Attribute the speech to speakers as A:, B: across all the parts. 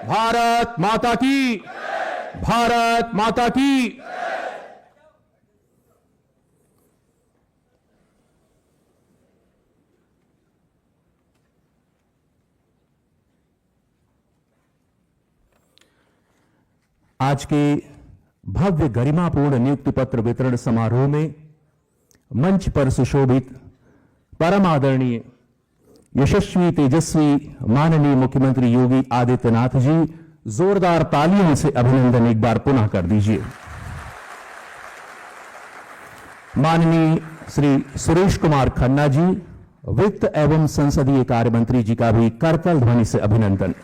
A: भारत माता की, भारत माता की। आज के भव्य गरिमापूर्ण नियुक्ति पत्र वितरण समारोह में मंच पर सुशोभित परम आदरणीय यशस्वी तेजस्वी माननीय मुख्यमंत्री योगी आदित्यनाथ जी, जोरदार तालियों से अभिनंदन एक बार पुनः कर दीजिए। माननीय श्री सुरेश कुमार खन्ना जी, वित्त एवं संसदीय कार्य मंत्री जी का भी करतल ध्वनि से अभिनंदन।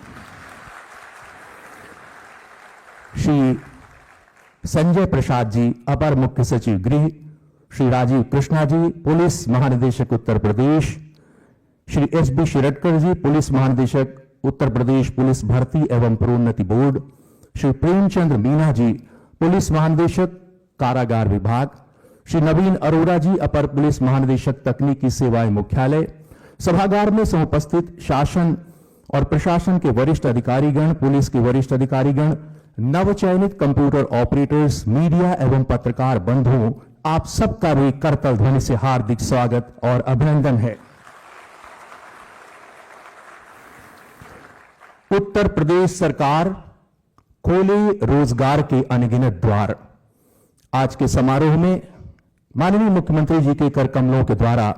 A: श्री संजय प्रसाद जी, अपर मुख्य सचिव गृह, श्री राजीव कृष्णा जी, पुलिस महानिदेशक उत्तर प्रदेश, श्री एस.बी. शिरडकर जी, पुलिस महानिदेशक उत्तर प्रदेश पुलिस भर्ती एवं प्रोन्नति बोर्ड, श्री प्रेमचंद्र मीना जी, पुलिस महानिदेशक कारागार विभाग, श्री नवीन अरोड़ा जी, अपर पुलिस महानिदेशक तकनीकी सेवाएं मुख्यालय, सभागार में समुपस्थित शासन और प्रशासन के वरिष्ठ अधिकारीगण, पुलिस के वरिष्ठ अधिकारीगण, नवचयनित कंप्यूटर ऑपरेटर्स, मीडिया एवं पत्रकार बंधुओं, आप सबका भी करतल ध्वनि से हार्दिक स्वागत और अभिनंदन है। उत्तर प्रदेश सरकार खोले रोजगार के अनगिनत द्वार। आज के समारोह में माननीय मुख्यमंत्री जी के कर कमलों के द्वारा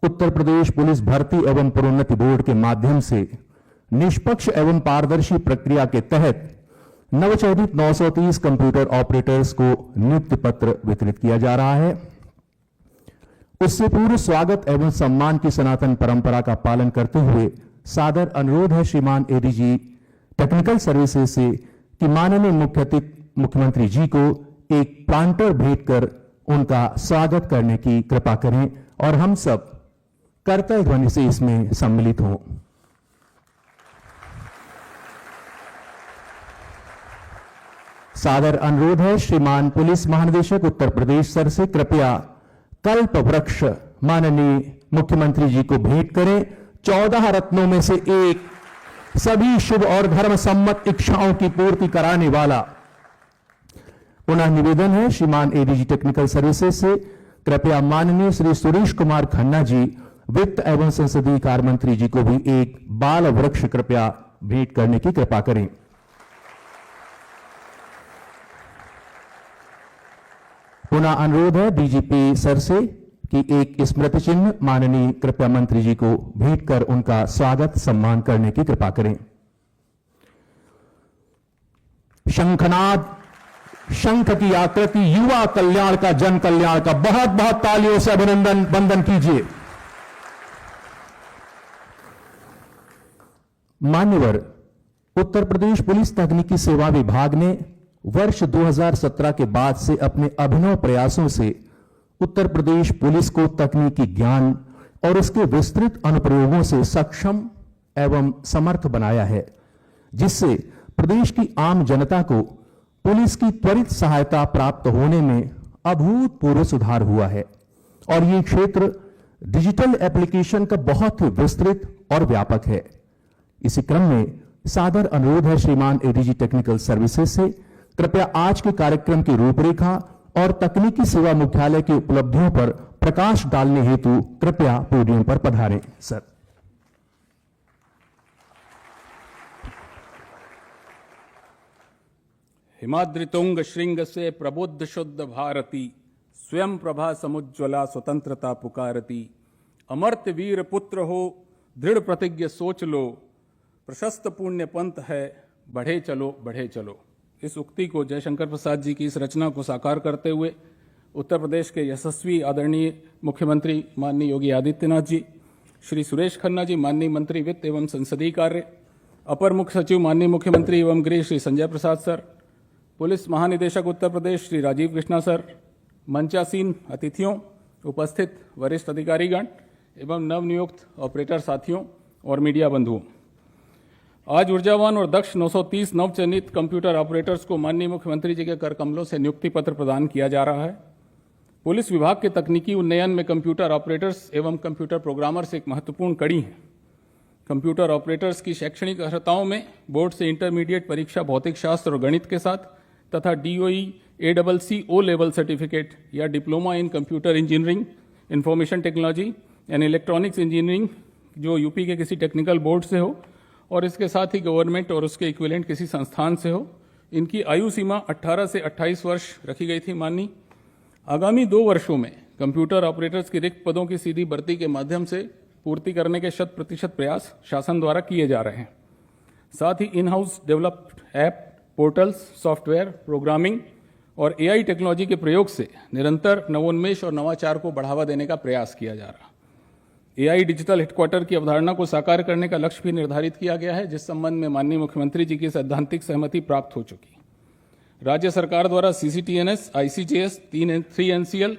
A: उत्तर प्रदेश पुलिस भर्ती एवं प्रोन्नति बोर्ड के माध्यम से निष्पक्ष एवं पारदर्शी प्रक्रिया के तहत नवचयनित 930 कंप्यूटर ऑपरेटर्स को नियुक्ति पत्र वितरित किया जा रहा है। उससे पूर्व स्वागत एवं सम्मान की सनातन परंपरा का पालन करते हुए सादर अनुरोध है श्रीमान एडीजी टेक्निकल सर्विसेज से कि माननीय मुख्यमंत्री जी को एक प्लांटर भेंट कर उनका स्वागत करने की कृपा करें और हम सब करतल ध्वनि से इसमें सम्मिलित हों। सादर अनुरोध है श्रीमान पुलिस महानिदेशक उत्तर प्रदेश सर से कृपया कल्प वृक्ष माननीय मुख्यमंत्री जी को भेंट करें। 14 रत्नों में से एक, सभी शुभ और धर्म सम्मत इच्छाओं की पूर्ति कराने वाला। पुनः निवेदन है श्रीमान एडीजी टेक्निकल सर्विसेज से कृपया माननीय श्री सुरेश कुमार खन्ना जी, वित्त एवं संसदीय कार्य मंत्री जी को भी एक बाल वृक्ष कृपया भेंट करने की कृपा करें। पुनः अनुरोध है डीजीपी सर से कि एक स्मृति चिन्ह माननीय कृपया मंत्री जी को भेंट कर उनका स्वागत सम्मान करने की कृपा करें। शंखनाद, शंख की आकृति, युवा कल्याण का, जन कल्याण का, बहुत बहुत तालियों से अभिनंदन वंदन कीजिए। मान्यवर, उत्तर प्रदेश पुलिस तकनीकी सेवा विभाग ने वर्ष 2017 के बाद से अपने अभिनव प्रयासों से उत्तर प्रदेश पुलिस को तकनीकी ज्ञान और उसके विस्तृत अनुप्रयोगों से सक्षम एवं समर्थ बनाया है, जिससे प्रदेश की आम जनता को पुलिस की त्वरित सहायता प्राप्त होने में अभूतपूर्व सुधार हुआ है। और ये क्षेत्र डिजिटल एप्लीकेशन का बहुत ही विस्तृत और व्यापक है। इसी क्रम में सादर अनुरोध है श्रीमान एडीजी टेक्निकल सर्विसेज से कृपया आज के कार्यक्रम की रूपरेखा और तकनीकी सेवा मुख्यालय की उपलब्धियों पर प्रकाश डालने हेतु कृपया पोडियम पर पधारें। सर।
B: हिमाद्रितुंग श्रृंग से प्रबुद्ध शुद्ध भारती, स्वयं प्रभा समुज्ज्वला स्वतंत्रता पुकारती। अमर्त्य वीर पुत्र हो, दृढ़ प्रतिज्ञ सोच लो, प्रशस्त पुण्य पंथ है, बढ़े चलो बढ़े चलो। इस उक्ति को जयशंकर प्रसाद जी की इस रचना को साकार करते हुए उत्तर प्रदेश के यशस्वी आदरणीय मुख्यमंत्री माननीय योगी आदित्यनाथ जी, श्री सुरेश खन्ना जी माननीय मंत्री वित्त एवं संसदीय कार्य, अपर मुख्य सचिव माननीय मुख्यमंत्री एवं गृह श्री संजय प्रसाद सर, पुलिस महानिदेशक उत्तर प्रदेश श्री राजीव कृष्णा सर, मंचासीन अतिथियों, उपस्थित वरिष्ठ अधिकारीगण एवं नवनियुक्त ऑपरेटर साथियों और मीडिया बंधुओं, आज ऊर्जावान और दक्ष 930 नवचयनित कंप्यूटर ऑपरेटर्स को माननीय मुख्यमंत्री जी के कर कमलों से नियुक्ति पत्र प्रदान किया जा रहा है। पुलिस विभाग के तकनीकी उन्नयन में कंप्यूटर ऑपरेटर्स एवं कंप्यूटर प्रोग्रामर्स एक महत्वपूर्ण कड़ी हैं। कंप्यूटर ऑपरेटर्स की शैक्षणिक अर्हताओं में बोर्ड से इंटरमीडिएट परीक्षा भौतिक शास्त्र और गणित के साथ तथा DOE ACC O level certificate या diploma in computer engineering, information technology and electronics engineering जो यूपी के किसी टेक्निकल बोर्ड से हो और इसके साथ ही गवर्नमेंट और उसके इक्विवेलेंट किसी संस्थान से हो। इनकी आयु सीमा 18 से 28 वर्ष रखी गई थी माननीय। आगामी 2 वर्षों में कंप्यूटर ऑपरेटर्स की रिक्त पदों की सीधी भर्ती के माध्यम से पूर्ति करने के 100% प्रयास शासन द्वारा किए जा रहे हैं। साथ ही in house developed app, portals, software, programming और AI टेक्नोलॉजी के प्रयोग से निरंतर नवोन्मेष और नवाचार को बढ़ावा देने का प्रयास किया जा रहा। AI डिजिटल हेडक्वार्टर की अवधारणा को साकार करने का लक्ष्य भी निर्धारित किया गया है, जिस संबंध में माननीय मुख्यमंत्री जी की सैद्धांतिक सहमति प्राप्त हो चुकी। राज्य सरकार द्वारा CCTNS, ICJS, 3 NCL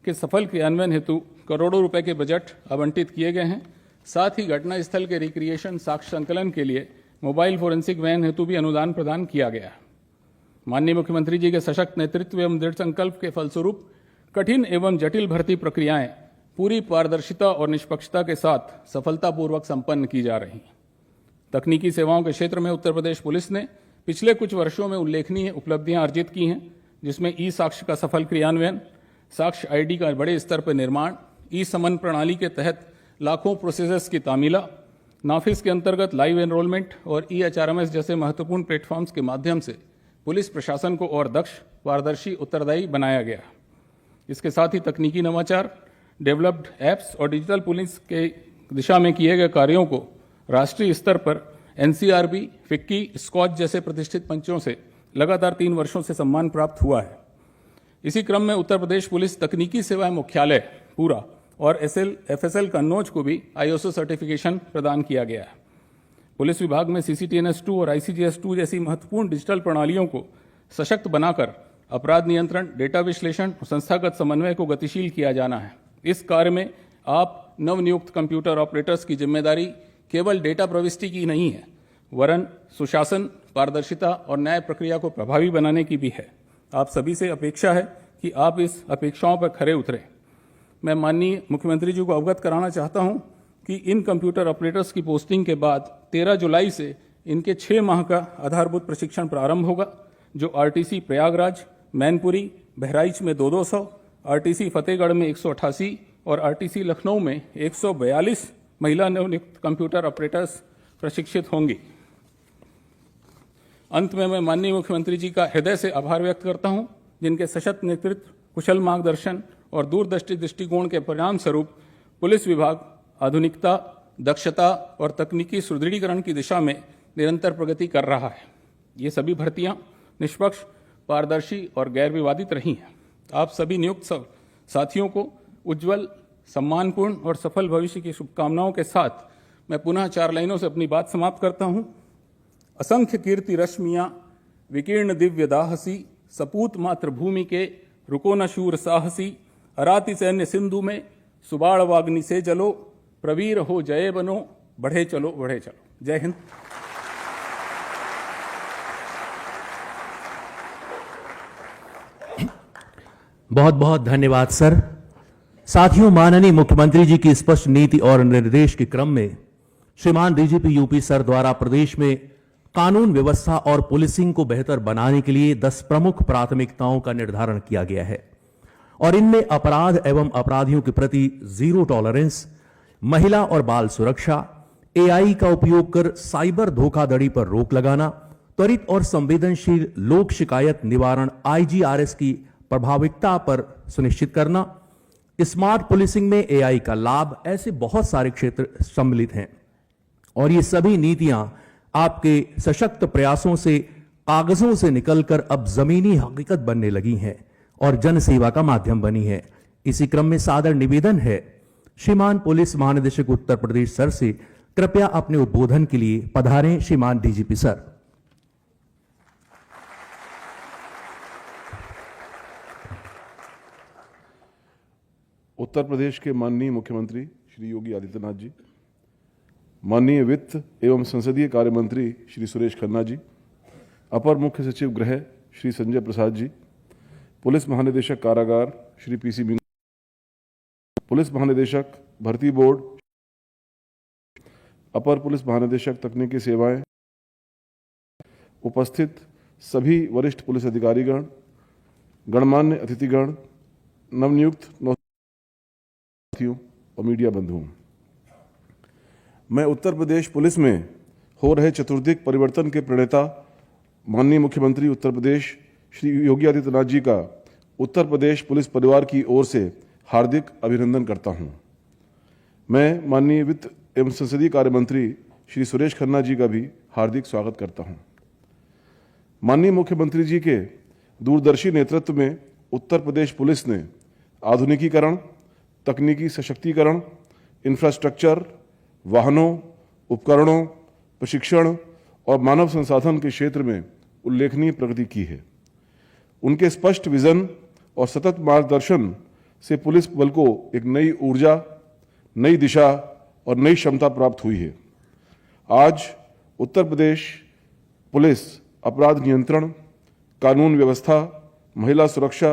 B: के सफल क्रियान्वयन हेतु करोड़ों रुपए के बजट आवंटित किए गए हैं। साथ ही घटनास्थल के रिक्रिएशन साक्ष्य संकलन के लिए मोबाइल फोरेंसिक वैन हेतु भी अनुदान प्रदान किया गया है। माननीय मुख्यमंत्री जी के सशक्त नेतृत्व एवं दृढ़ संकल्प के फलस्वरूप कठिन एवं जटिल भर्ती प्रक्रियाएं पूरी पारदर्शिता और निष्पक्षता के साथ सफलतापूर्वक संपन्न की जा रही हैं। तकनीकी सेवाओं के क्षेत्र में उत्तर प्रदेश पुलिस ने पिछले कुछ वर्षों में उल्लेखनीय उपलब्धियां अर्जित की हैं, जिसमें ई-साक्ष्य का सफल क्रियान्वयन, साक्ष्य ID का बड़े स्तर पर निर्माण, ई-समन प्रणाली के तहत लाखों प्रोसेसर्स की तामीला, नाफिस के अंतर्गत लाइव एनरोलमेंट और EHRMS जैसे महत्वपूर्ण प्लेटफॉर्म्स के माध्यम से पुलिस प्रशासन को और दक्ष, पारदर्शी, उत्तरदायी बनाया गया। इसके साथ ही तकनीकी नवाचार, डेवलप्ड ऐप्स और डिजिटल पुलिस के दिशा में किए गए कार्यों को राष्ट्रीय स्तर पर NCRB, फिक्की, स्कॉच जैसे प्रतिष्ठित मंचों से लगातार 3 वर्षों से सम्मान प्राप्त हुआ है। इसी क्रम में उत्तर प्रदेश पुलिस तकनीकी सेवाएं मुख्यालय पूरा और FSL कन्नौज को भी ISO सर्टिफिकेशन प्रदान किया गया है। पुलिस विभाग में CCTNS2 और ICJS2 जैसी महत्वपूर्ण डिजिटल प्रणालियों को सशक्त बनाकर अपराध नियंत्रण, डेटा विश्लेषण और संस्थागत समन्वय को गतिशील किया जाना है। इस कार्य में आप नवनियुक्त कंप्यूटर ऑपरेटर्स की जिम्मेदारी केवल डेटा प्रविष्टि की नहीं है, वरन सुशासन, पारदर्शिता और न्याय प्रक्रिया को प्रभावी बनाने की भी है। आप सभी से अपेक्षा है कि आप इस अपेक्षाओं पर खरे उतरें। मैं माननीय मुख्यमंत्री जी को अवगत कराना चाहता हूं कि इन कंप्यूटर ऑपरेटर्स की पोस्टिंग के बाद 13 जुलाई से इनके 6 माह का आधारभूत प्रशिक्षण प्रारंभ होगा, जो RTC प्रयागराज, मैनपुरी, बहराइच में 200, RTC फतेहगढ़ में 188 और RTC लखनऊ में 142 महिला नवनियुक्त कंप्यूटर ऑपरेटर्स प्रशिक्षित होंगी। अंत में मैं माननीय मुख्यमंत्री जी का हृदय से आभार व्यक्त करता हूं, जिनके सशक्त नेतृत्व, कुशल मार्गदर्शन और दूरदृष्टि दृष्टिकोण के परिणाम स्वरूप पुलिस विभाग आधुनिकता, दक्षता और तकनीकी सुदृढ़ीकरण की दिशा में निरंतर प्रगति कर रहा है। ये सभी भर्तियां निष्पक्ष, पारदर्शी और गैर विवादित रही हैं। आप सभी नियुक्त साथियों को उज्जवल, सम्मानपूर्ण और सफल भविष्य की शुभकामनाओं के साथ मैं पुनः 4 लाइनों से अपनी बात समाप्त करता हूं। असंख्य कीर्ति रश्मियां विकीर्ण दिव्य दाहसी, सपूत मातृभूमि के रुको न शूर साहसी, अराति सैन्य सिंधु में सुबाड़ वाग्नि से जलो, प्रवीर हो जय बनो, बढ़े चलो बढ़े चलो। जय हिंद।
A: बहुत बहुत धन्यवाद सर। साथियों, माननीय मुख्यमंत्री जी की स्पष्ट नीति और निर्देश के क्रम में श्रीमान DGP यूपी सर द्वारा प्रदेश में कानून व्यवस्था और पुलिसिंग को बेहतर बनाने के लिए 10 प्रमुख प्राथमिकताओं का निर्धारण किया गया है और इनमें अपराध एवं अपराधियों के प्रति जीरो टॉलरेंस, महिला और बाल सुरक्षा, AI का उपयोग कर साइबर धोखाधड़ी पर रोक लगाना, त्वरित और संवेदनशील लोक शिकायत निवारण IGRS की प्रभाविकता पर सुनिश्चित करना, स्मार्ट पुलिसिंग में AI का लाभ, ऐसे बहुत सारे क्षेत्र सम्मिलित हैं और ये सभी नीतियां आपके सशक्त प्रयासों से कागजों से निकलकर अब जमीनी हकीकत बनने लगी हैं और जन सेवा का माध्यम बनी है। इसी क्रम में सादर निवेदन है, श्रीमान पुलिस महानिदेशक उत्तर प्रदेश सर से कृपया अपने उद्बोधन के लिए पधारें। श्रीमान DGP सर।
C: उत्तर प्रदेश के माननीय मुख्यमंत्री श्री योगी आदित्यनाथ जी, माननीय वित्त एवं संसदीय कार्य मंत्री श्री सुरेश खन्ना जी, अपर मुख्य सचिव गृह श्री संजय प्रसाद जी, पुलिस महानिदेशक कारागार श्री PC मीना, पुलिस महानिदेशक भर्ती बोर्ड अपर पुलिस महानिदेशक तकनीकी सेवाएं, उपस्थित सभी वरिष्ठ पुलिस अधिकारीगण, गणमान्य अतिथिगण, नवनियुक्त साथियों और मीडिया बंधुओं, मैं उत्तर प्रदेश पुलिस में हो रहे चतुर्दिक परिवर्तन के प्रणेता माननीय मुख्यमंत्री उत्तर प्रदेश श्री योगी आदित्यनाथ जी का उत्तर प्रदेश पुलिस परिवार की ओर से हार्दिक अभिनंदन करता हूं। मैं माननीय वित्त एवं संसदीय कार्य मंत्री श्री सुरेश खन्ना जी का भी हार्दिक स्वागत करता हूं। माननीय मुख्यमंत्री जी के दूरदर्शी नेतृत्व में उत्तर प्रदेश पुलिस ने आधुनिकीकरण, तकनीकी सशक्तिकरण, इंफ्रास्ट्रक्चर, वाहनों, उपकरणों, प्रशिक्षण और मानव संसाधन के क्षेत्र में उल्लेखनीय प्रगति की है। उनके स्पष्ट विजन और सतत मार्गदर्शन से पुलिस बल को एक नई ऊर्जा, नई दिशा और नई क्षमता प्राप्त हुई है। आज उत्तर प्रदेश पुलिस अपराध नियंत्रण, कानून व्यवस्था, महिला सुरक्षा,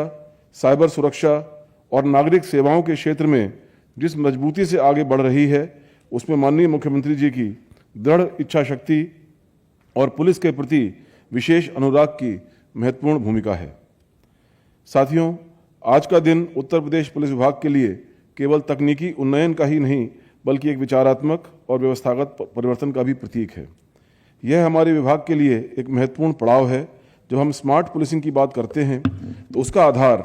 C: साइबर सुरक्षा और नागरिक सेवाओं के क्षेत्र में जिस मजबूती से आगे बढ़ रही है, उसमें माननीय मुख्यमंत्री जी की दृढ़ इच्छा शक्ति और पुलिस के प्रति विशेष अनुराग की महत्वपूर्ण भूमिका है। साथियों, आज का दिन उत्तर प्रदेश पुलिस विभाग के लिए केवल तकनीकी उन्नयन का ही नहीं बल्कि एक विचारात्मक और व्यवस्थागत परिवर्तन का भी प्रतीक है। यह हमारे विभाग के लिए एक महत्वपूर्ण पड़ाव है। जब हम स्मार्ट पुलिसिंग की बात करते हैं तो उसका आधार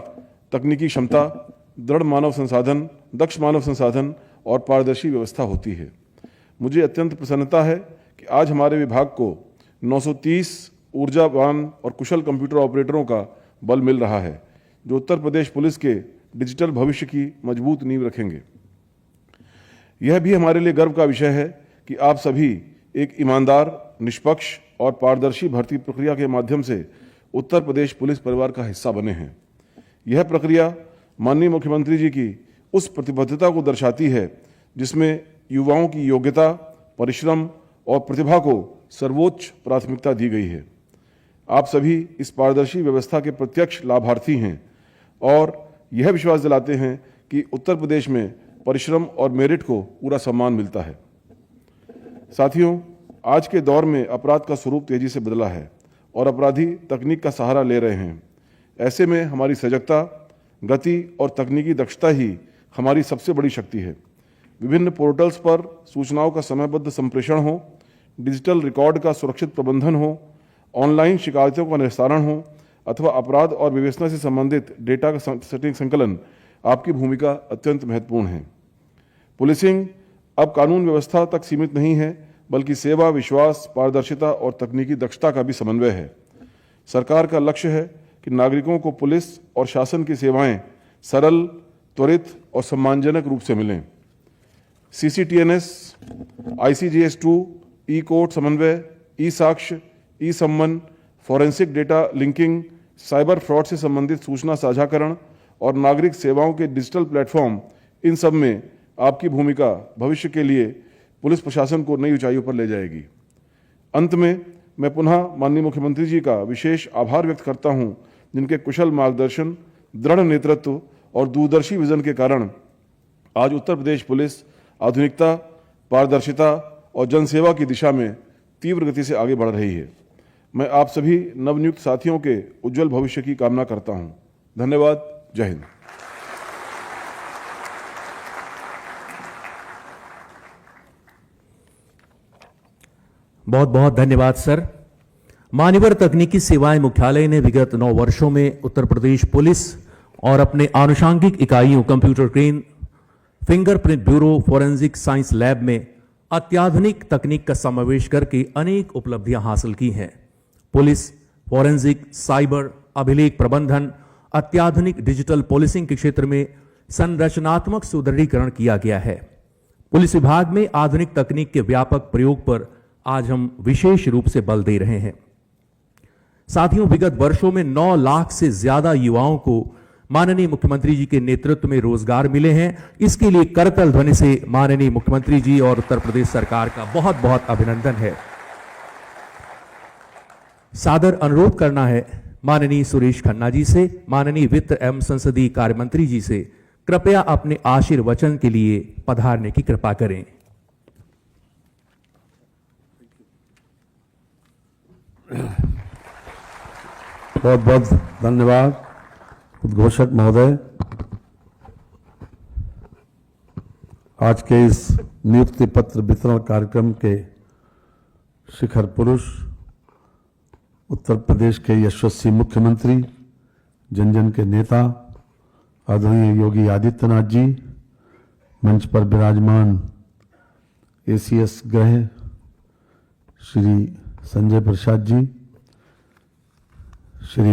C: तकनीकी क्षमता, दृढ़ मानव संसाधन, दक्ष मानव संसाधन और पारदर्शी व्यवस्था होती है। मुझे अत्यंत प्रसन्नता है कि आज हमारे विभाग को 930 ऊर्जावान और कुशल कंप्यूटर ऑपरेटरों का बल मिल रहा है, जो उत्तर प्रदेश पुलिस के डिजिटल भविष्य की मजबूत नींव रखेंगे। यह भी हमारे लिए गर्व का विषय है कि आप सभी एक ईमानदार, निष्पक्ष और पारदर्शी भर्ती प्रक्रिया के माध्यम से उत्तर प्रदेश पुलिस परिवार का हिस्सा बने हैं। यह प्रक्रिया माननीय मुख्यमंत्री जी की उस प्रतिबद्धता को दर्शाती है जिसमें युवाओं की योग्यता, परिश्रम और प्रतिभा को सर्वोच्च प्राथमिकता दी गई है। आप सभी इस पारदर्शी व्यवस्था के प्रत्यक्ष लाभार्थी हैं और यह विश्वास दिलाते हैं कि उत्तर प्रदेश में परिश्रम और मेरिट को पूरा सम्मान मिलता है। साथियों, आज के दौर में अपराध का स्वरूप तेजी से बदला है और अपराधी तकनीक का सहारा ले रहे हैं। ऐसे में हमारी सजगता, गति और तकनीकी दक्षता ही हमारी सबसे बड़ी शक्ति है। विभिन्न पोर्टल्स पर सूचनाओं का समयबद्ध संप्रेषण हो, डिजिटल रिकॉर्ड का सुरक्षित प्रबंधन हो, ऑनलाइन शिकायतों का निस्तारण हो अथवा अपराध और विवेचना से संबंधित डेटा का सटीक संकलन, आपकी भूमिका अत्यंत महत्वपूर्ण है। पुलिसिंग अब कानून व्यवस्था तक सीमित नहीं है बल्कि सेवा, विश्वास, पारदर्शिता और तकनीकी दक्षता का भी समन्वय है। सरकार का लक्ष्य है कि नागरिकों को पुलिस और शासन की सेवाएं सरल, त्वरित और सम्मानजनक रूप से मिलें। CCTNS, ICGS2, ई-कोर्ट समन्वय, ई-साक्ष्य, ई-सम्मन, forensic data linking, cyber fraud से संबंधित सूचना साझाकरण और नागरिक सेवाओं के डिजिटल प्लेटफॉर्म, इन सब में आपकी भूमिका भविष्य के लिए पुलिस प्रशासन को नई ऊंचाइयों पर ले जाएगी। अंत में मैं पुनः माननीय मुख्यमंत्री जी का विशेष आभार व्यक्त करता हूं, जिनके कुशल मार्गदर्शन, दृढ़ नेतृत्व और दूरदर्शी विजन के कारण आज उत्तर प्रदेश पुलिस आधुनिकता, पारदर्शिता और जनसेवा की दिशा में तीव्र गति से आगे बढ़ रही है। मैं आप सभी नवनियुक्त साथियों के उज्जवल भविष्य की कामना करता हूं। धन्यवाद। जय हिंद।
A: बहुत बहुत धन्यवाद सर। मान्यवर तकनीकी सेवाएं मुख्यालय ने विगत 9 वर्षों में उत्तर प्रदेश पुलिस और अपने आनुषंगिक इकाइयों computer crane, fingerprint bureau, forensic science lab में अत्याधुनिक तकनीक का समावेश करके अनेक उपलब्धियां हासिल की हैं। पुलिस, फोरेंसिक, साइबर, अभिलेख प्रबंधन, अत्याधुनिक डिजिटल पुलिसिंग के क्षेत्र में संरचनात्मक सुदृढ़ीकरण किया गया है। पुलिस विभाग में आधुनिक तकनीक के व्यापक प्रयोग पर आज हम विशेष रूप से बल दे रहे हैं। साथियों, विगत वर्षों में 9 लाख से ज्यादा युवाओं को माननीय मुख्यमंत्री जी के नेतृत्व में रोजगार मिले हैं। इसके लिए करतल ध्वनि से माननीय मुख्यमंत्री जी और उत्तर प्रदेश सरकार का बहुत बहुत अभिनंदन है। सादर अनुरोध करना है माननीय सुरेश खन्ना जी से, माननीय वित्त एवं संसदीय कार्य मंत्री जी से, कृपया अपने आशीर्वचन के लिए पधारने की कृपा करें।
D: बहुत बहुत धन्यवाद उद्घोषक महोदय। आज के इस नियुक्ति पत्र वितरण कार्यक्रम के शिखर पुरुष उत्तर प्रदेश के यशस्वी मुख्यमंत्री, जन जन के नेता आदरणीय योगी आदित्यनाथ जी, मंच पर विराजमान एसीएस गृह श्री संजय प्रसाद जी, श्री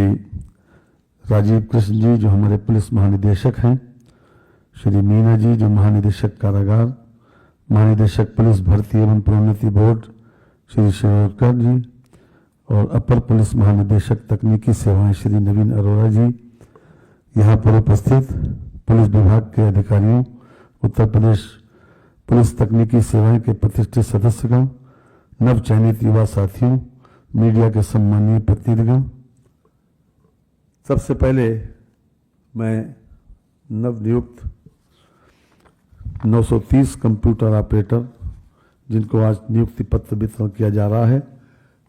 D: राजीव कृष्ण जी जो हमारे पुलिस महानिदेशक हैं, श्री मीना जी जो महानिदेशक कारागार, महानिदेशक पुलिस भर्ती एवं प्रोन्नति बोर्ड श्री शिरोडकर जी, और अपर पुलिस महानिदेशक तकनीकी सेवाएं श्री नवीन अरोड़ा जी, यहाँ पर उपस्थित पुलिस विभाग के अधिकारियों, उत्तर प्रदेश पुलिस तकनीकी सेवाएं के प्रतिष्ठित सदस्यगण, नव चयनित युवा साथियों, मीडिया के सम्मानीय प्रतिनिधिगण, सबसे पहले मैं नवनियुक्त 930 कंप्यूटर ऑपरेटर जिनको आज नियुक्ति पत्र वितरण किया जा रहा है,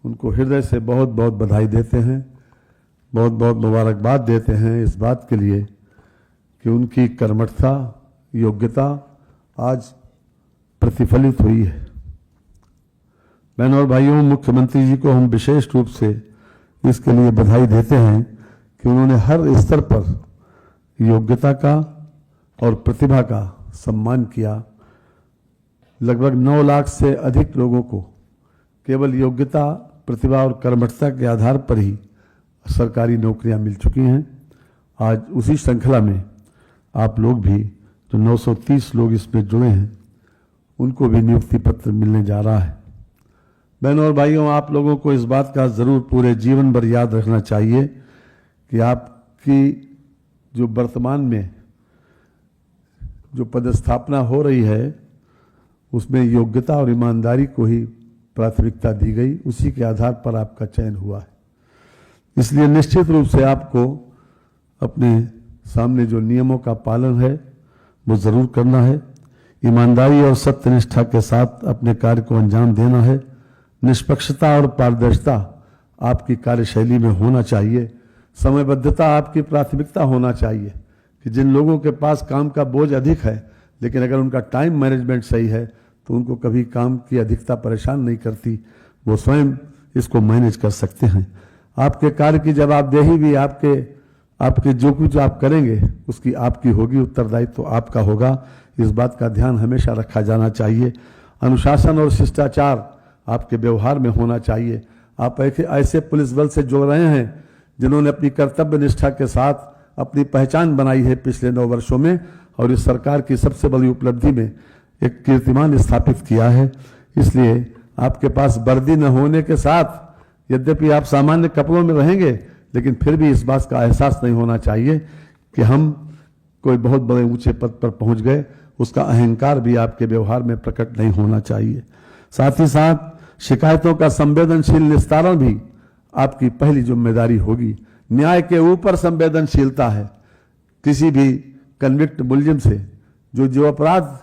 D: उनको हृदय से बहुत बहुत बधाई देते हैं, बहुत बहुत मुबारकबाद देते हैं इस बात के लिए कि उनकी कर्मठता, योग्यता आज प्रतिफलित हुई है। बहनों और भाइयों, मुख्यमंत्री जी को हम विशेष रूप से इसके लिए बधाई देते हैं कि उन्होंने हर स्तर पर योग्यता का और प्रतिभा का सम्मान किया। लगभग 9 लाख से अधिक लोगों को केवल योग्यता, प्रतिभा और कर्मठता के आधार पर ही सरकारी नौकरियां मिल चुकी हैं। आज उसी श्रृंखला में आप लोग भी जो 930 लोग इसमें जुड़े हैं, उनको भी नियुक्ति पत्र मिलने जा रहा है। बहनों और भाइयों, आप लोगों को इस बात का जरूर पूरे जीवन भर याद रखना चाहिए कि आपकी जो वर्तमान में जो पदस्थापना हो रही है उसमें योग्यता और ईमानदारी को ही प्राथमिकता दी गई, उसी के आधार पर आपका चयन हुआ है। इसलिए निश्चित रूप से आपको अपने सामने जो नियमों का पालन है वो जरूर करना है, ईमानदारी और सत्यनिष्ठा के साथ अपने कार्य को अंजाम देना है। निष्पक्षता और पारदर्शिता आपकी कार्यशैली में होना चाहिए। समयबद्धता आपकी प्राथमिकता होना चाहिए कि जिन लोगों के पास काम का बोझ अधिक है लेकिन अगर उनका टाइम मैनेजमेंट सही है तो उनको कभी काम की अधिकता परेशान नहीं करती, वो स्वयं इसको मैनेज कर सकते हैं। आपके कार्य की जवाबदेही भी आपके जो कुछ आप करेंगे उसकी आपकी होगी, उत्तरदायित्व तो आपका होगा। इस बात का ध्यान हमेशा रखा जाना चाहिए। अनुशासन और शिष्टाचार आपके व्यवहार में होना चाहिए। आप ऐसे पुलिस बल से जुड़ रहे हैं जिन्होंने अपनी कर्तव्य निष्ठा के साथ अपनी पहचान बनाई है पिछले 9 वर्षों में, और इस सरकार की सबसे बड़ी उपलब्धि में एक कीर्तिमान स्थापित किया है। इसलिए आपके पास वर्दी न होने के साथ यद्यपि आप सामान्य कपड़ों में रहेंगे लेकिन फिर भी इस बात का एहसास नहीं होना चाहिए कि हम कोई बहुत बड़े ऊंचे पद पर पहुंच गए। उसका अहंकार भी आपके व्यवहार में प्रकट नहीं होना चाहिए। साथ ही साथ शिकायतों का संवेदनशील निस्तारण भी आपकी पहली जिम्मेदारी होगी। न्याय के ऊपर संवेदनशीलता है। किसी भी कन्विक्ट मुलजिम से जो अपराध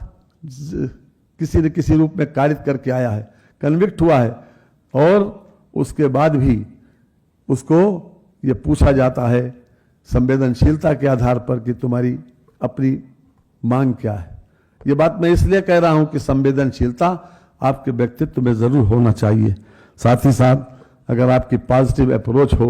D: किसी न किसी रूप में कारित करके आया है, कन्विक्ट हुआ है, और उसके बाद भी उसको ये पूछा जाता है संवेदनशीलता के आधार पर कि तुम्हारी अपनी मांग क्या है। ये बात मैं इसलिए कह रहा हूं कि संवेदनशीलता आपके व्यक्तित्व में जरूर होना चाहिए। साथ ही साथ अगर आपकी पॉजिटिव अप्रोच हो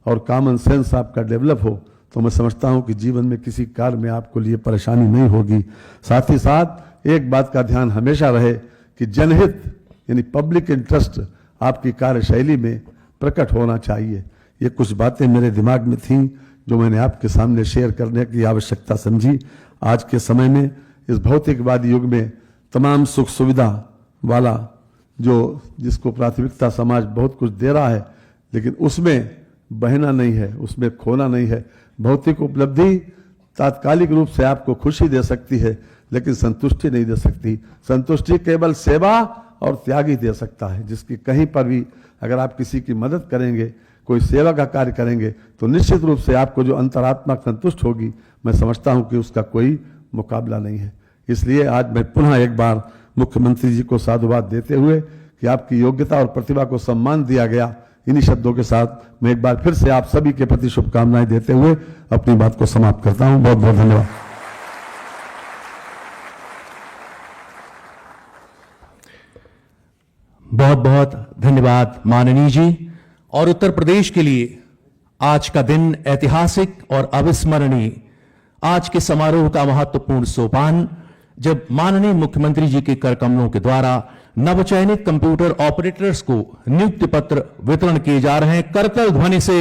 D: और कॉमन सेंस आपका डेवलप हो तो मैं समझता हूं कि जीवन में किसी कार्य में आपको लिए परेशानी नहीं होगी। साथ ही साथ एक बात का ध्यान हमेशा रहे कि जनहित यानी पब्लिक इंटरेस्ट आपकी कार्यशैली में प्रकट होना चाहिए। ये कुछ बातें मेरे दिमाग में थीं जो मैंने आपके सामने शेयर करने की आवश्यकता समझी। आज के समय में इस भौतिकवादी युग में तमाम सुख सुविधा वाला जिसको प्राथमिकता समाज बहुत कुछ दे रहा है, लेकिन उसमें बहना नहीं है, उसमें खोना नहीं है। भौतिक उपलब्धि तात्कालिक रूप से आपको खुशी दे सकती है लेकिन संतुष्टि नहीं दे सकती। संतुष्टि केवल सेवा और त्याग ही दे सकता है, जिसकी कहीं पर भी अगर आप किसी की मदद करेंगे, कोई सेवा का कार्य करेंगे तो निश्चित रूप से आपको जो अंतरात्मा संतुष्ट होगी, मैं समझता हूं कि उसका कोई मुकाबला नहीं है। इसलिए आज मैं पुनः एक बार मुख्यमंत्री जी को साधुवाद देते हुए कि आपकी योग्यता और प्रतिभा को सम्मान दिया गया, इन्हीं शब्दों के साथ मैं एक बार फिर से आप सभी के प्रति शुभकामनाएं देते हुए अपनी बात को समाप्त करता हूं। बहुत बहुत धन्यवाद।
A: बहुत बहुत धन्यवाद माननीय जी। और उत्तर प्रदेश के लिए आज का दिन ऐतिहासिक और अविस्मरणीय, आज के समारोह का महत्वपूर्ण सोपान, जब माननीय मुख्यमंत्री जी के कर कमलों के द्वारा नवचयनित कंप्यूटर ऑपरेटर्स को नियुक्ति पत्र वितरण किए जा रहे हैं। करतल ध्वनि से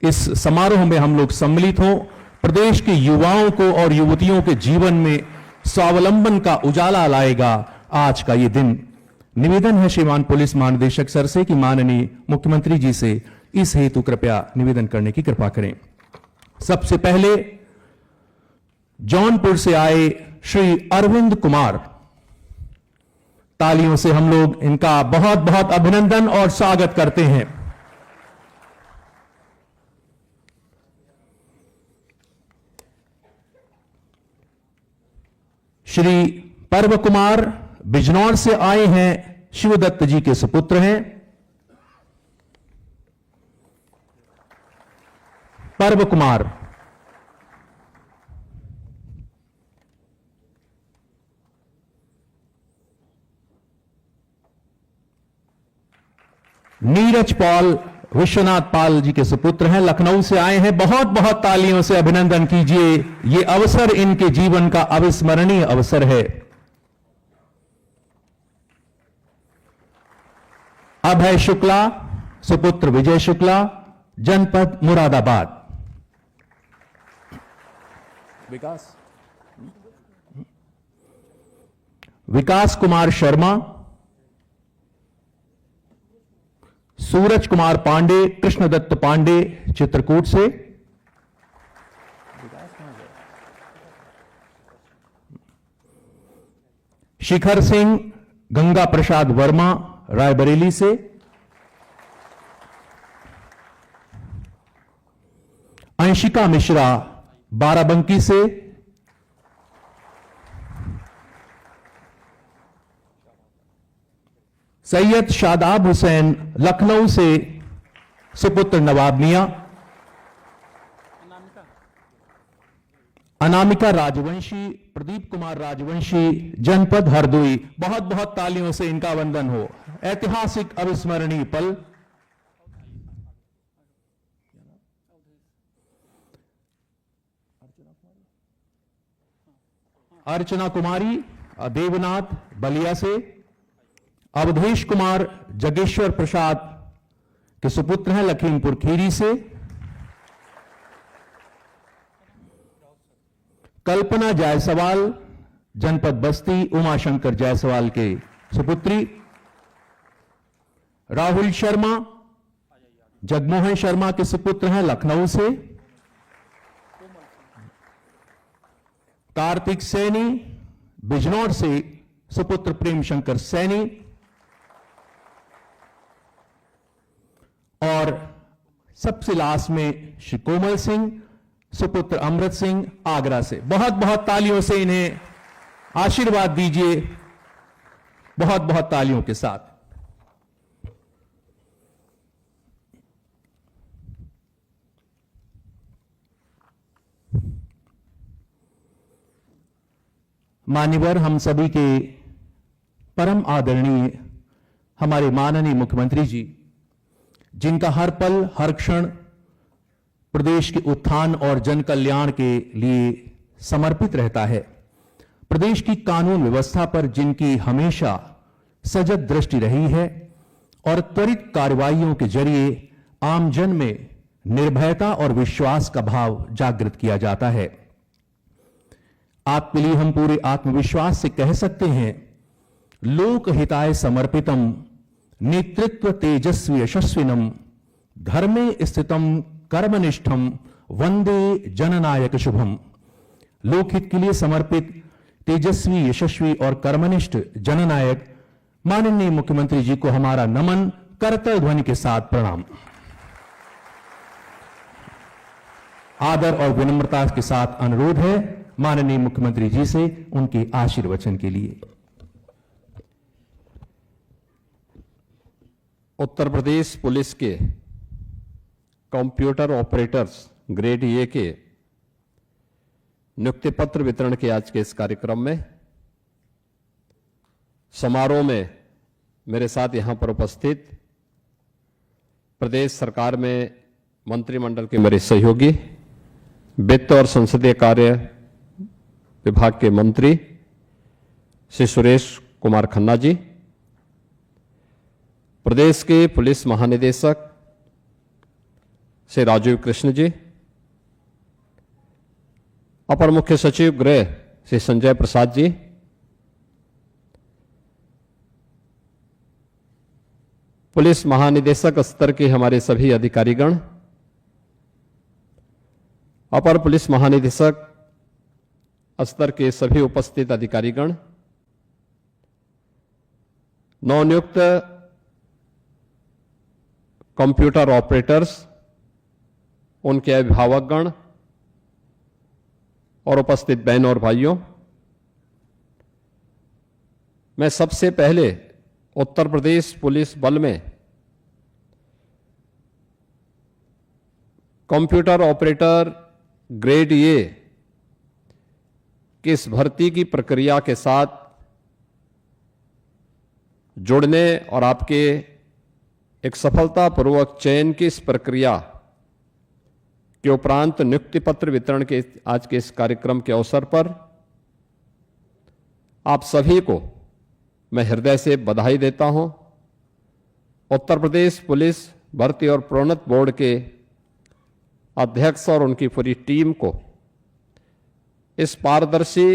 A: इस समारोह में हम लोग सम्मिलित हों, प्रदेश के युवाओं को और युवतियों के जीवन में स्वावलंबन का उजाला लाएगा आज का ये दिन। निवेदन है श्रीमान पुलिस महानिदेशक सर से कि माननीय मुख्यमंत्री जी से इस हेतु कृपया निवेदन करने की कृपा करें। सबसे पहले जौनपुर से आए श्री अरविंद कुमार, तालियों से हम लोग इनका बहुत बहुत अभिनंदन और स्वागत करते हैं। श्री पर्व कुमार बिजनौर से आए हैं, शिवदत्त जी के सुपुत्र हैं। पर्व कुमार नीरज पॉल विश्वनाथ पाल जी के सुपुत्र हैं, लखनऊ से आए हैं। बहुत बहुत तालियों से अभिनंदन कीजिए, ये अवसर इनके जीवन का अविस्मरणीय अवसर है। अभय शुक्ला सुपुत्र विजय शुक्ला, जनपद मुरादाबाद। विकास कुमार शर्मा, सूरज कुमार पांडे, कृष्णदत्त पांडे चित्रकूट से। शिखर सिंह गंगा प्रसाद वर्मा रायबरेली से। अंशिका मिश्रा बाराबंकी से। सैयद शादाब हुसैन लखनऊ से, सुपुत्र नवाब मियां। अनामिका राजवंशी, प्रदीप कुमार राजवंशी, जनपद हरदोई। बहुत बहुत तालियों से इनका वंदन हो। ऐतिहासिक अविस्मरणीय पल। अर्चना कुमारी देवनाथ बलिया से। अवधेश कुमार जगेश्वर प्रसाद के सुपुत्र हैं, लखीमपुर खीरी से। कल्पना जायसवाल जनपद बस्ती, उमाशंकर जायसवाल के सुपुत्री। राहुल शर्मा जगमोहन शर्मा के सुपुत्र हैं, लखनऊ से। कार्तिक सैनी बिजनौर से, सुपुत्र प्रेम शंकर सैनी। और सबसे लास्ट में श्री कोमल सिंह, सुपुत्र अमृत सिंह आगरा से। बहुत बहुत तालियों से इन्हें आशीर्वाद दीजिए, बहुत बहुत तालियों के साथ। मान्यवर, हम सभी के परम आदरणीय हमारे माननीय मुख्यमंत्री जी, जिनका हर पल हर क्षण प्रदेश के उत्थान और जन कल्याण के लिए समर्पित रहता है, प्रदेश की कानून व्यवस्था पर जिनकी हमेशा सजग दृष्टि रही है और त्वरित कार्रवाइयों के जरिए आमजन में निर्भयता और विश्वास का भाव जागृत किया जाता है। आपके लिए हम पूरे आत्मविश्वास से कह सकते हैं, लोकहिताय समर्पितम नेतृत्व तेजस्वी यशस्विनम धर्मे स्थितम कर्मनिष्ठम वंदे जननायक शुभम। लोकहित के लिए समर्पित तेजस्वी यशस्वी और कर्मनिष्ठ जननायक माननीय मुख्यमंत्री जी को हमारा नमन, करतल ध्वनि के साथ प्रणाम। आदर और विनम्रता के साथ अनुरोध है माननीय मुख्यमंत्री जी से उनके आशीर्वचन के लिए।
E: उत्तर प्रदेश पुलिस के कंप्यूटर ऑपरेटर्स ग्रेड ए के नियुक्ति पत्र वितरण के आज के इस कार्यक्रम में समारोह में मेरे साथ यहां पर उपस्थित प्रदेश सरकार में मंत्रिमंडल के मेरे सहयोगी, वित्त और संसदीय कार्य विभाग के मंत्री श्री सुरेश कुमार खन्ना जी, प्रदेश के पुलिस महानिदेशक श्री राजीव कृष्ण जी, अपर मुख्य सचिव गृह श्री संजय प्रसाद जी, पुलिस महानिदेशक स्तर के हमारे सभी अधिकारीगण, अपर पुलिस महानिदेशक स्तर के सभी उपस्थित अधिकारीगण, नवनियुक्त कंप्यूटर ऑपरेटर्स, उनके अभिभावकगण और उपस्थित बहनों और भाइयों, मैं सबसे पहले उत्तर प्रदेश पुलिस बल में कंप्यूटर ऑपरेटर ग्रेड ए की इस भर्ती की प्रक्रिया के साथ जुड़ने और आपके एक सफलतापूर्वक चयन की इस प्रक्रिया के उपरांत नियुक्ति पत्र वितरण के आज के इस कार्यक्रम के अवसर पर आप सभी को मैं हृदय से बधाई देता हूं। उत्तर प्रदेश पुलिस भर्ती और प्रोन्नत बोर्ड के अध्यक्ष और उनकी पूरी टीम को इस पारदर्शी